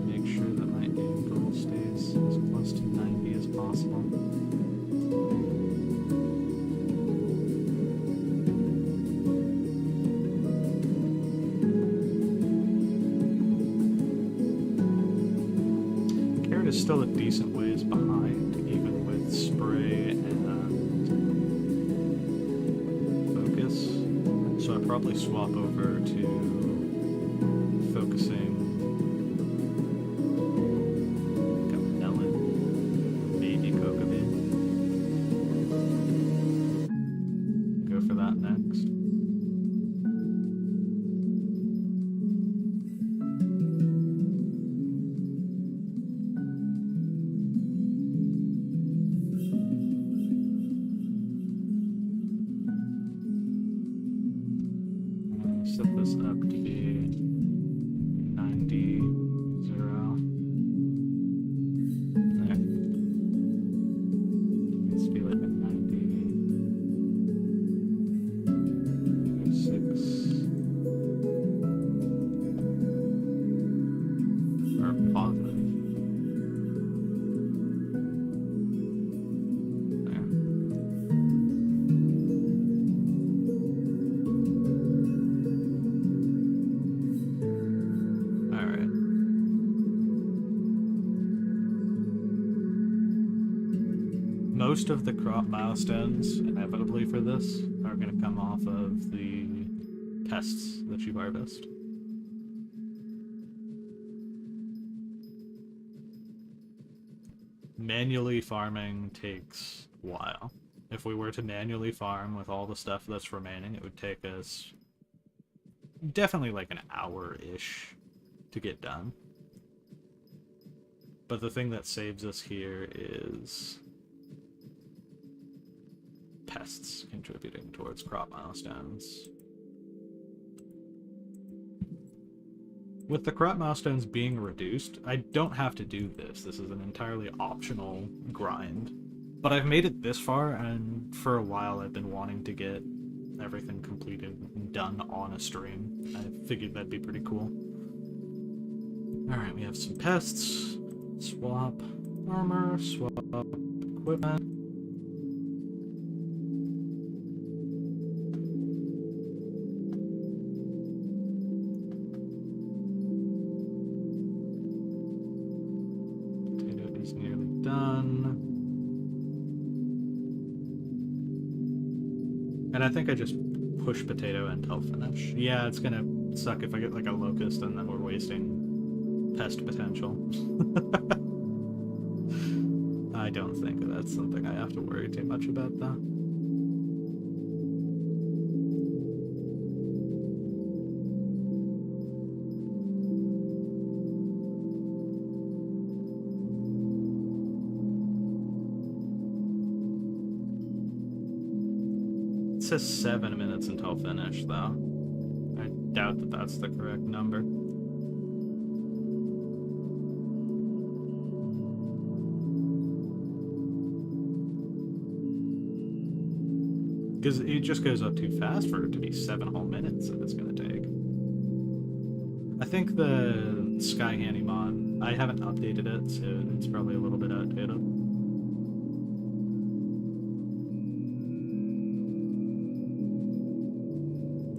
Make sure that my angle stays as close to 90 as possible. is still a decent ways behind, even with spray and focus. So I'd probably swap over to focusing like a melon, maybe coca bean. Go for that next. Set this up to be 90, 0. There. Needs to be like a 90, 6. Or positive. There. Alright. Most of the crop milestones, inevitably for this, are going to come off of the pests that you harvest. Manually farming takes a while. If we were to manually farm with all the stuff that's remaining, it would take us definitely like an hour-ish to get done. But the thing that saves us here is pests contributing towards crop milestones. With the crop milestones being reduced, I don't have to do this. This is an entirely optional grind. But I've made it this far, and for a while I've been wanting to get everything completed and done on a stream. I figured that'd be pretty cool. Alright, we have some pests. Swap armor, swap equipment. Potato is nearly done. And I think I just push potato until finish. Yeah, it's gonna suck if I get like a locust and then we're wasting pest potential. I don't think that's something I have to worry too much about, though. It says 7 minutes until finish, though. I doubt that that's the correct number. Because it just goes up too fast for it to be 7 whole minutes that it's going to take. I think the Sky Handy mod, I haven't updated it, so it's probably a little bit outdated.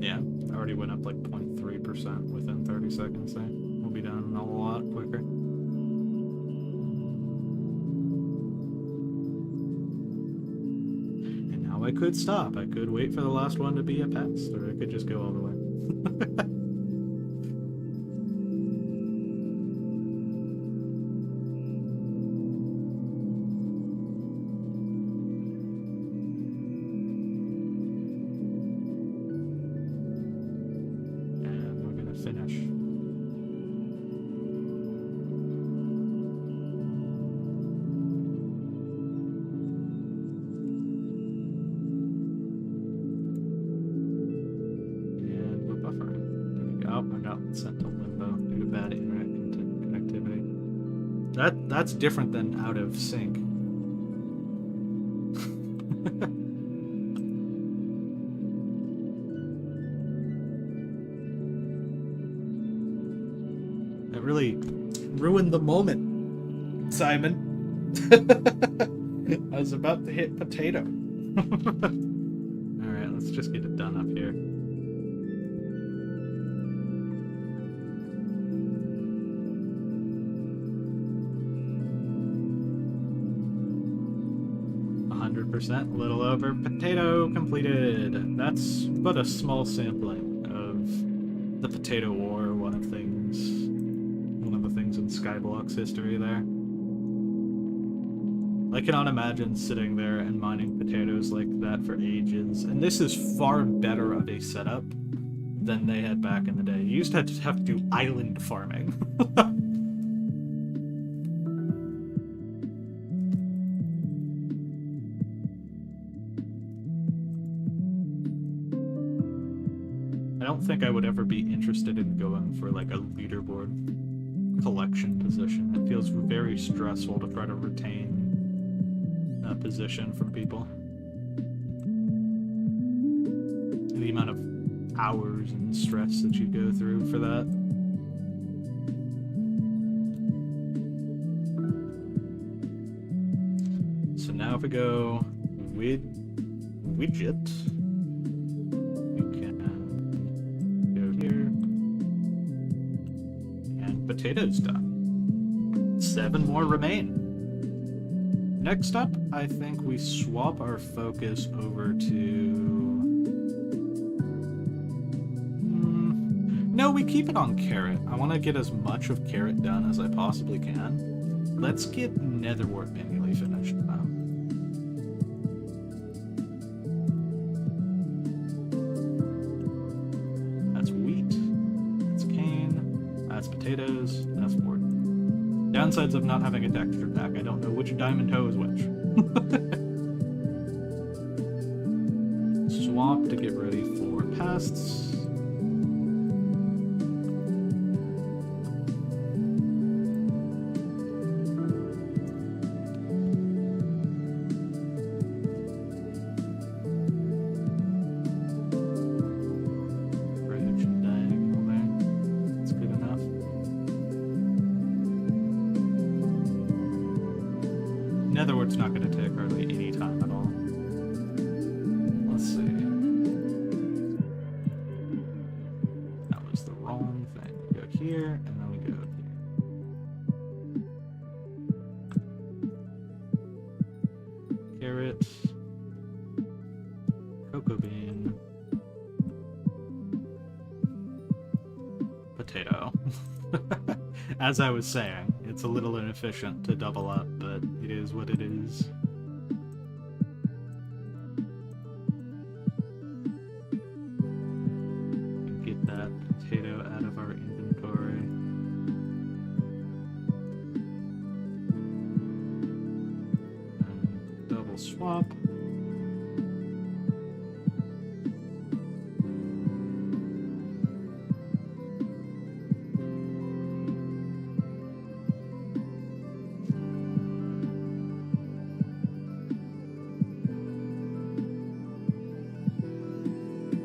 Yeah, I already went up like 0.3% within 30 seconds there. We'll be done a lot quicker. I could stop. I could wait for the last one to be a pest, or I could just go all the way. And we're gonna finish. I got sent to limbo due to bad internet connectivity. That's different than out of sync. That really ruined the moment, Simon. I was about to hit potato. Alright, let's just get it done up here. 100%, a little over. Potato completed. That's but a small sampling of the potato war, one of the things in Skyblock's history there. I cannot imagine sitting there and mining potatoes like that for ages, and this is far better of a setup than they had back in the day. You used to have to do island farming. I don't think I would ever be interested in going for like a leaderboard collection position. It feels very stressful to try to retain a position from people. And the amount of hours and stress that you go through for that. So now if we go with widget, we can go here, and potatoes done. 7 more remain. Next up, I think we swap our focus over to... No, we keep it on carrot. I want to get as much of carrot done as I possibly can. Let's get netherwort manually finished now. That's wheat. That's cane. That's potatoes. That's wort. Downsides of not having a texture pack. I don't know which diamond hoe is which. Swap to get ready for pests. Netherwort's not going to take hardly any time at all. Let's see. That was the wrong thing. We go here, and then we go here. Carrot. Cocoa bean. Potato. As I was saying, it's a little inefficient to double up, but it is what it is. Get that potato out of our inventory. And double swap.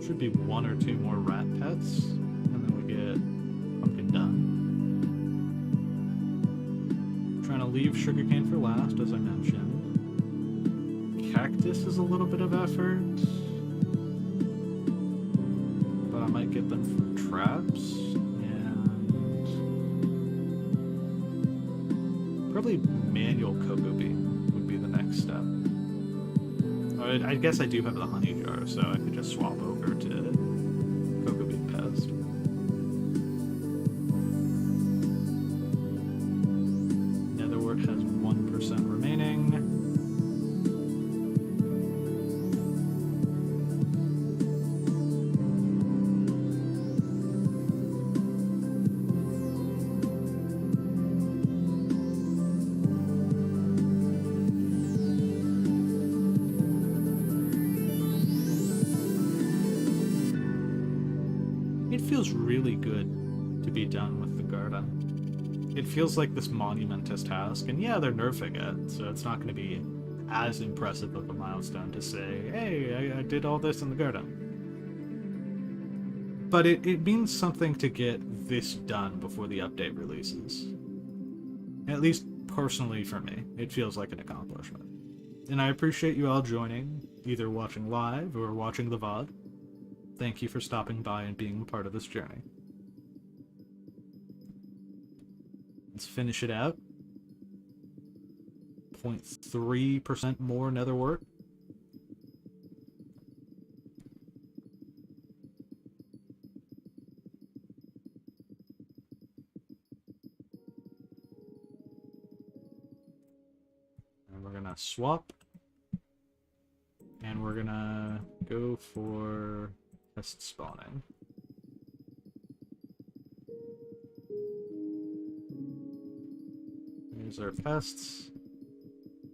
Should be 1 or 2 more rat pets, and then we get pumpkin done. Trying to leave sugarcane for last, as I mentioned. Cactus is a little bit of effort, but I might get them from traps, and probably manual cocoa bean would be the next step. I guess I do have the honey jar, so I could just swap over to cocoa bean pest. Netherwort has 1% remaining. It feels really good to be done with the garden. It feels like this monumentous task, and yeah, they're nerfing it, so it's not going to be as impressive of a milestone to say, hey, I did all this in the garden. But it means something to get this done before the update releases. At least personally for me, it feels like an accomplishment. And I appreciate you all joining, either watching live or watching the VOD. Thank you for stopping by and being a part of this journey. Let's finish it out. 0.3% more netherwort. gonna swap. And we're gonna go for pest spawning. There's our pests.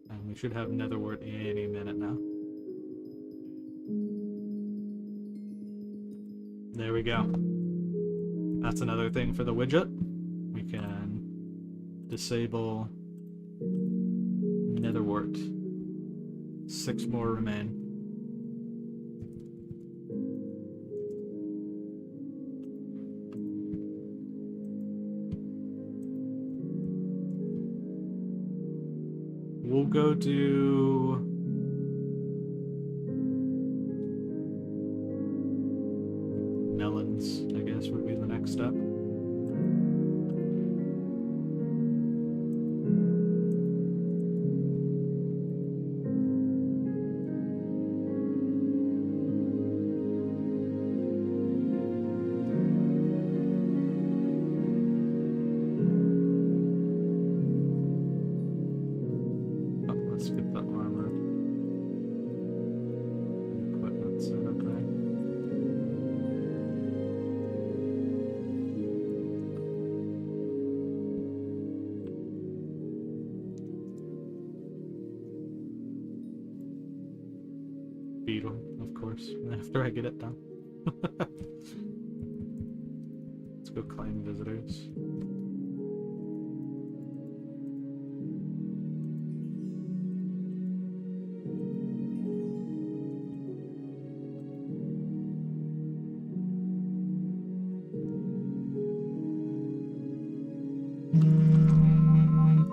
And we should have netherwort any minute now. There we go. That's another thing for the widget. We can disable netherwort. 6 more remain. We'll go do... melons, I guess, would be the next step. Let's get the armor equipment set up there. Beetle, of course, after I get it done. Let's go claim visitors.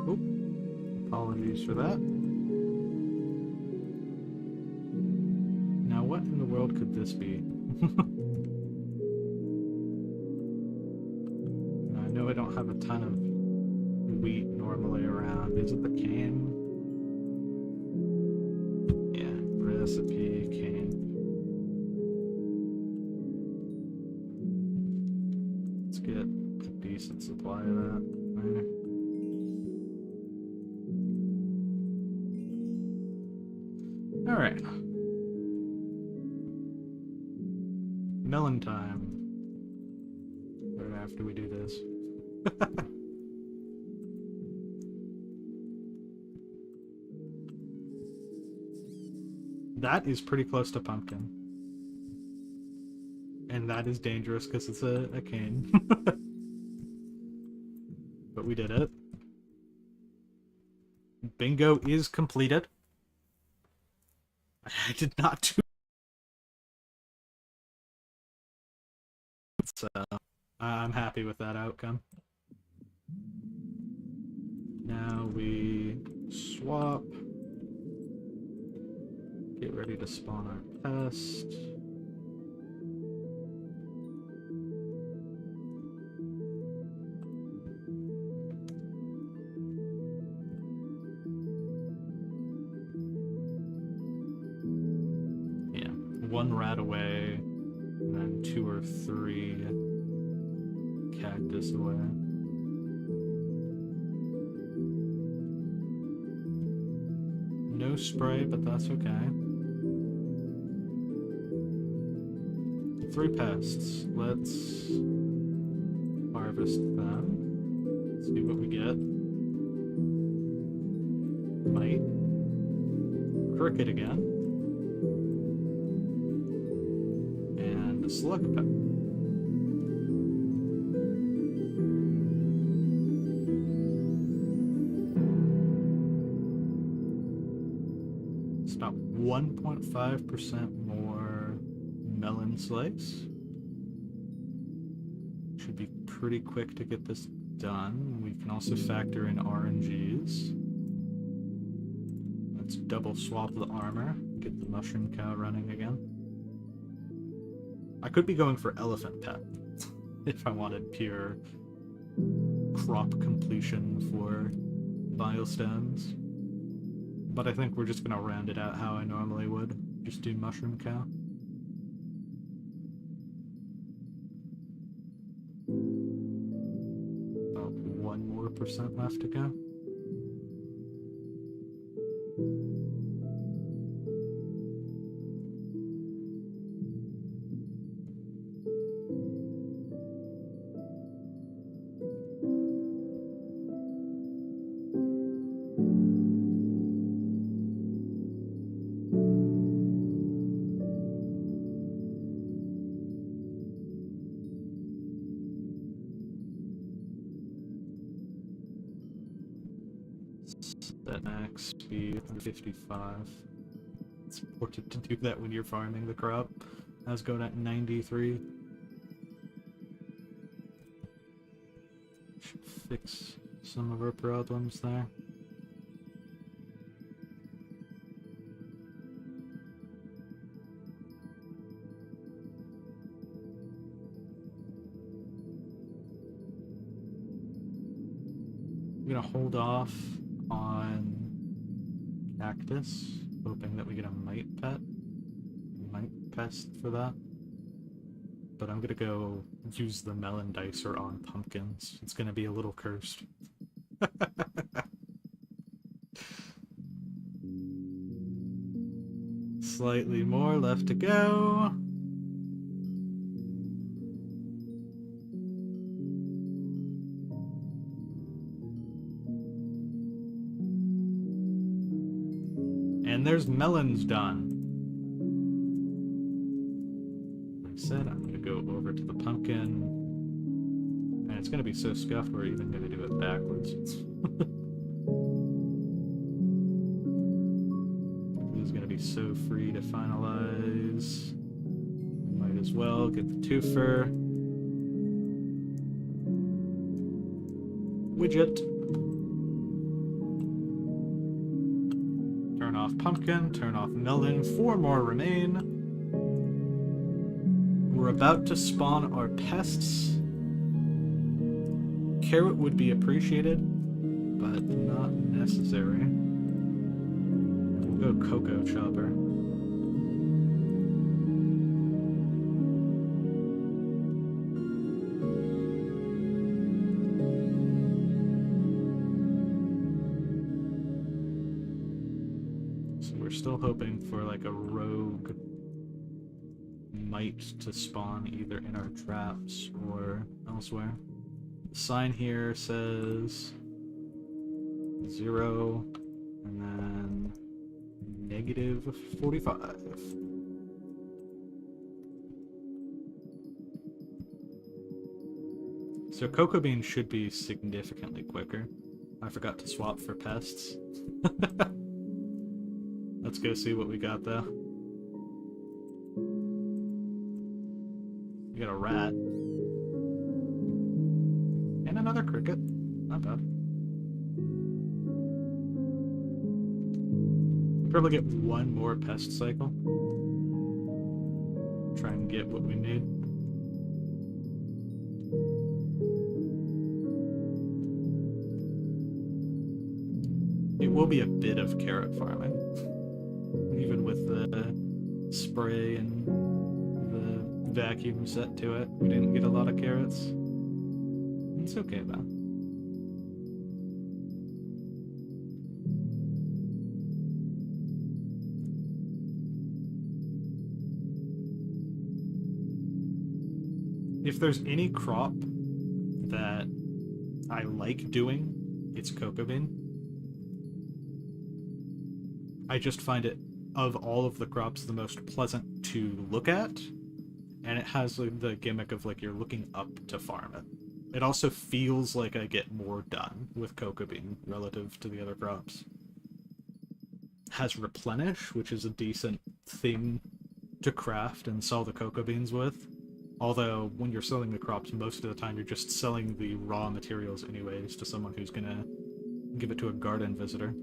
Oh, apologies for that. Now, what in the world could this be? I know I don't have a ton of wheat normally around. Is it the cane? Yeah, recipe cane. Let's get a decent supply of that. There. Alright. Melon time. Right after we do this. That is pretty close to pumpkin. And that is dangerous because it's a cane. But we did it. Bingo is completed. I did not do... So, I'm happy with that outcome. Now we swap. Get ready to spawn our pest. Yeah, 1 rat away, and then 2 or 3 cactus away. No spray, but that's okay. 3 pests. Let's harvest them. See what we get. Mite. Cricket again. And a slug pet. It's about 1.5% more melon slice. Should be pretty quick to get this done. We can also factor in RNGs. Let's double swap the armor, get the mushroom cow running again. I could be going for elephant pet if I wanted pure crop completion for milestones. But I think we're just gonna round it out how I normally would. Just do mushroom cow. About 1% more left to go. Set max speed 55. It's important to do that when you're farming the crop. I was going at 93. Should fix some of our problems there. I'm gonna hold off on cactus, hoping that we get a mite pest for that. But I'm gonna go use the melon dicer on pumpkins. It's gonna be a little cursed. Slightly more left to go. And there's melons done. Like I said, I'm gonna go over to the pumpkin. And it's gonna be so scuffed we're even gonna do it backwards. This is gonna be so free to finalize. Might as well get the twofer. Widget. Turn off pumpkin, turn off melon, 4 more remain. We're about to spawn our pests. Carrot would be appreciated, but not necessary. We'll go cocoa chopper. We're still hoping for like a rogue mite to spawn either in our traps or elsewhere. The sign here says 0 and then -45. So cocoa bean should be significantly quicker. I forgot to swap for pests. Let's go see what we got though. We got a rat. And another cricket. Not bad. Probably get one more pest cycle. Try and get what we need. It will be a bit of carrot farming. Even with the spray and the vacuum set to it, we didn't get a lot of carrots. It's okay though. If there's any crop that I like doing, it's cocoa bean. I just find it, of all of the crops, the most pleasant to look at, and it has like, the gimmick of like you're looking up to farm it. It also feels like I get more done with cocoa bean relative to the other crops. Has replenish, which is a decent thing to craft and sell the cocoa beans with. Although when you're selling the crops, most of the time you're just selling the raw materials anyways to someone who's gonna give it to a garden visitor.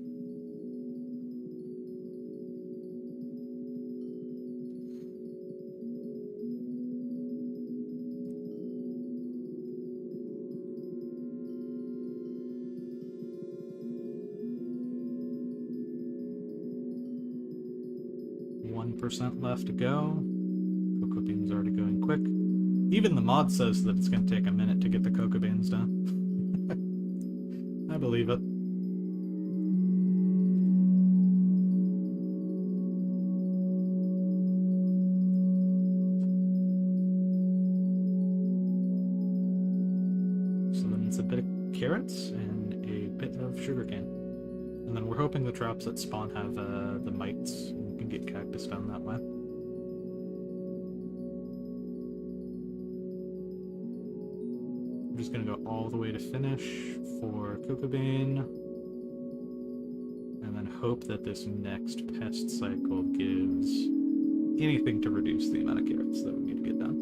% left to go. Cocoa beans already going quick. Even the mod says that it's going to take a minute to get the cocoa beans done. I believe it. So then it's a bit of carrots and a bit of sugarcane. And then we're hoping the traps that spawn have the mites. We can get cactus down that way. I'm just gonna go all the way to finish for cocoa bean. and hope that this next pest cycle gives anything to reduce the amount of carrots that we need to get done.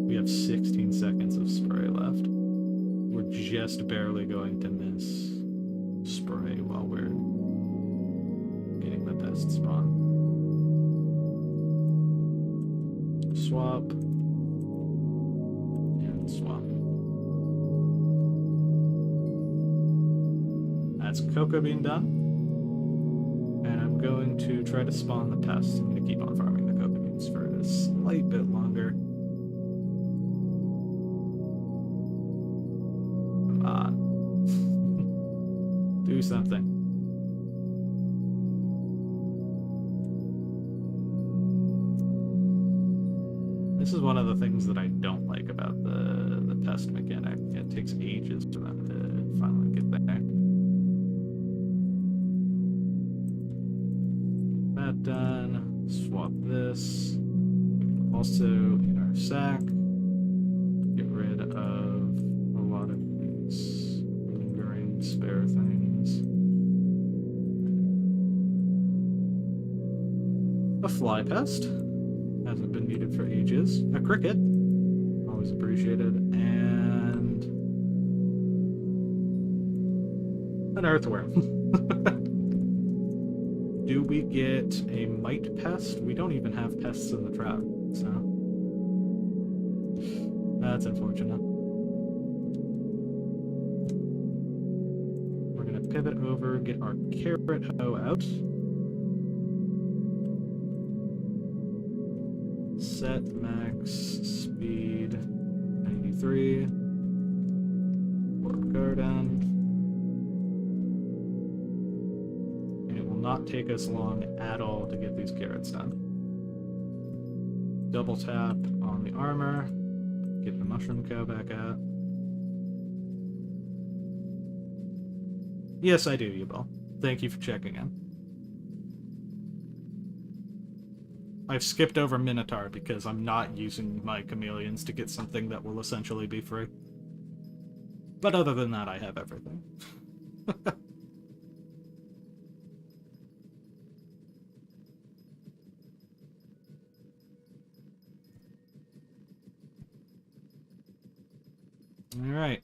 We have 16 seconds of spray left. We're just barely going to miss spray while we're getting the pest spawn. Swap. And swap. That's cocoa bean done. And I'm going to try to spawn the pests. I'm going to keep on farming the cocoa beans for a slight bit longer. Come on. Do something. This is one of the things that I don't like about the pest mechanic. It takes ages for them to finally get there. That done. Swap this. Also, in our sack, get rid of a lot of these lingering spare things. A fly pest. Hasn't been needed for ages. A cricket. Always appreciated. And an earthworm. Do we get a mite pest? We don't even have pests in the trap, so that's unfortunate. We're gonna pivot over, get our carrot hoe out. Set max speed 93. Work garden. And it will not take us long at all to get these carrots done. Double tap on the armor. Get the mushroom cow back out. Yes, I do, Yubel. Thank you for checking in. I've skipped over Minotaur because I'm not using my chameleons to get something that will essentially be free. But other than that, I have everything. Alright.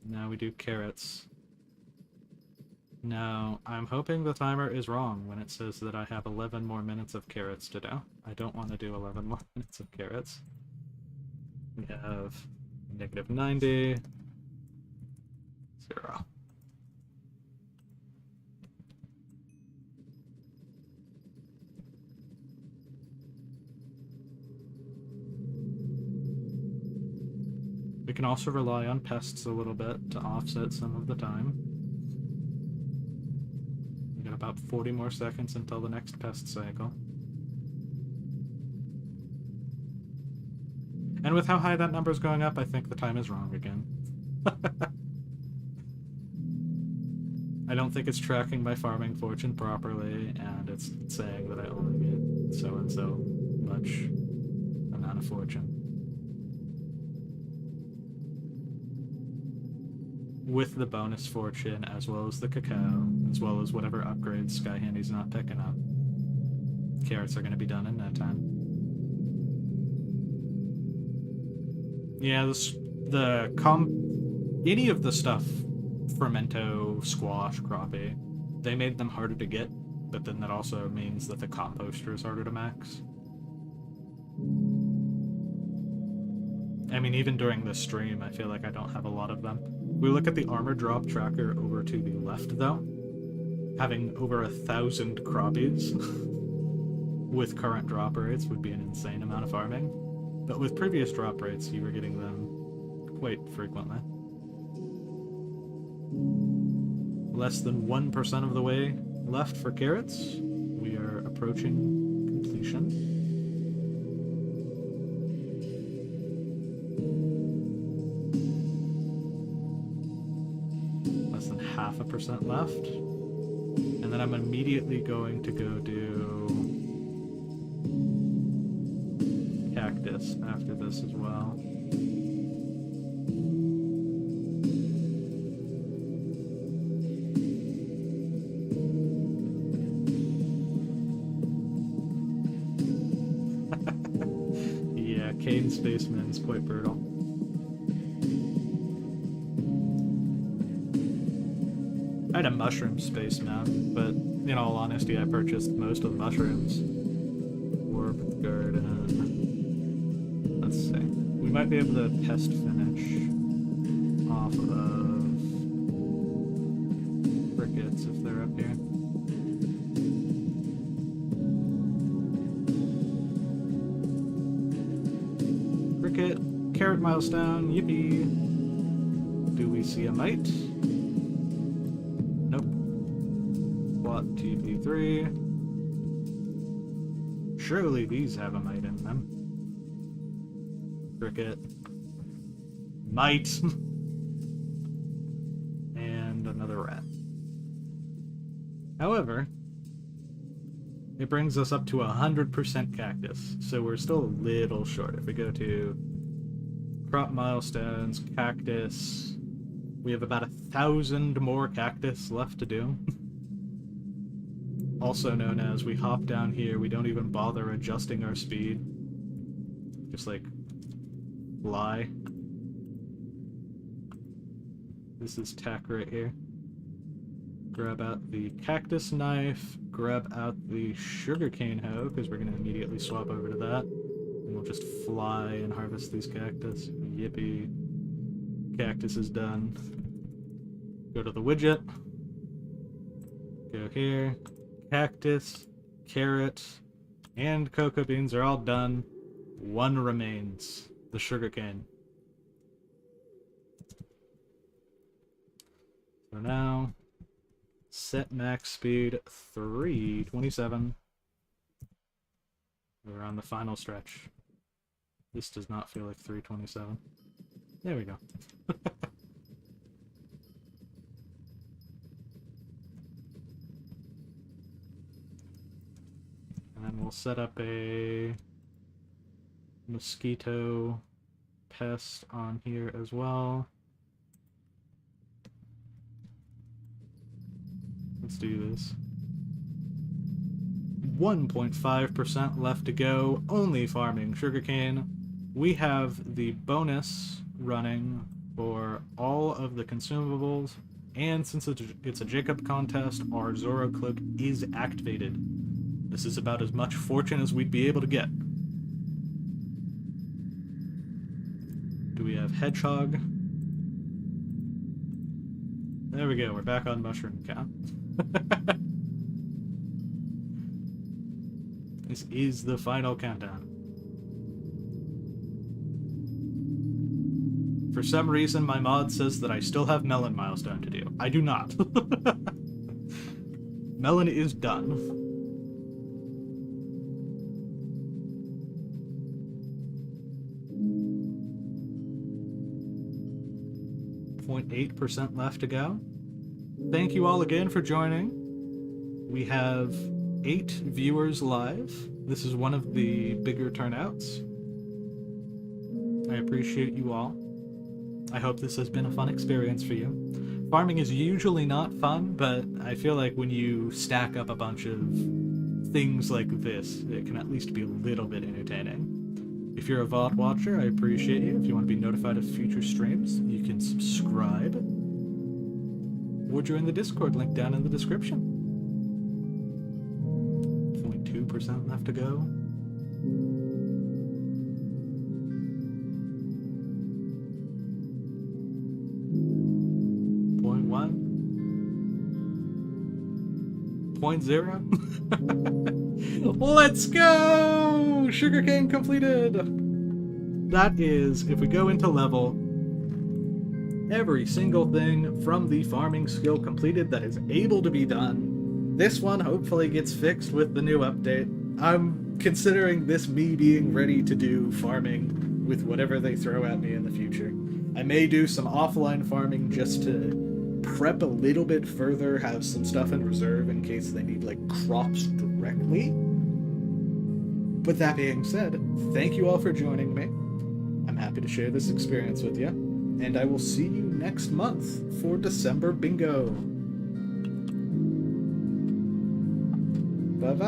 Now we do carrots. Now, I'm hoping the timer is wrong when it says that I have 11 more minutes of carrots to do. I don't want to do 11 more minutes of carrots. We have negative 90, 0. We can also rely on pests a little bit to offset some of the time. We got about 40 more seconds until the next pest cycle. And with how high that number is going up, I think the time is wrong again. I don't think it's tracking my farming fortune properly, and it's saying that I only get so and so much amount of fortune. With the bonus fortune, as well as the cacao, as well as whatever upgrades Sky Handy's not picking up, carrots are going to be done in no time. Yeah, any of the stuff, fermento, squash, crappie, they made them harder to get, but then that also means that the composter is harder to max. I mean, even during this stream, I feel like I don't have a lot of them. We look at the armor drop tracker over to the left, though. Having over 1,000 crappies with current drop rates would be an insane amount of farming. But with previous drop rates, you were getting them quite frequently. Less than 1% of the way left for carrots. We are approaching completion. Less than 0.5% left. And then I'm immediately going to go do cactus after this as well. spaceman's quite brutal. I had a mushroom spaceman, but in all honesty, I purchased most of the mushrooms. Warp Garden. Let's see. We might be able to pest finish off of crickets if they're up here. Cricket, carrot milestone, yippee. Do we see a mite? Nope. Plot TP3. Surely these have a mite in them. Cricket. Mite. And another rat. However, it brings us up to 100% cactus, so we're still a little short. If we go to crop milestones, cactus, we have about 1,000 more cactus left to do. Also known as, we hop down here, we don't even bother adjusting our speed. Just like, fly. This is tech right here. Grab out the cactus knife, grab out the sugarcane hoe, because we're going to immediately swap over to that. And we'll just fly and harvest these cactus. Yippee. Cactus is done. Go to the widget. Go here. Cactus, carrot, and cocoa beans are all done. One remains. The sugarcane. So now, set max speed 327. We're on the final stretch. This does not feel like 327. There we go. And then we'll set up a mosquito pest on here as well. Let's do this. 1.5% left to go, only farming sugarcane. We have the bonus running for all of the consumables, and since it's a Jacob contest, our Zoro cloak is activated. This is about as much fortune as we'd be able to get. Do we have hedgehog? There we go, we're back on mushroom count. This is the final countdown. For some reason, my mod says that I still have melon milestone to do. I do not. Melon is done. 0.8% left to go. Thank you all again for joining. We have 8 viewers live. This is one of the bigger turnouts. I appreciate you all. I hope this has been a fun experience for you. Farming is usually not fun, but I feel like when you stack up a bunch of things like this, it can at least be a little bit entertaining. If you're a VOD watcher, I appreciate you. If you want to be notified of future streams, you can subscribe or join the Discord link down in the description. 0.2% left to go. .0. Let's go! Sugarcane completed! That is, if we go into level, every single thing from the farming skill completed that is able to be done. This one hopefully gets fixed with the new update. I'm considering this me being ready to do farming with whatever they throw at me in the future. I may do some offline farming just to prep a little bit further, have some stuff in reserve in case they need, like, crops directly. But that being said, thank you all for joining me. I'm happy to share this experience with you, and I will see you next month for December Bingo. Bye-bye.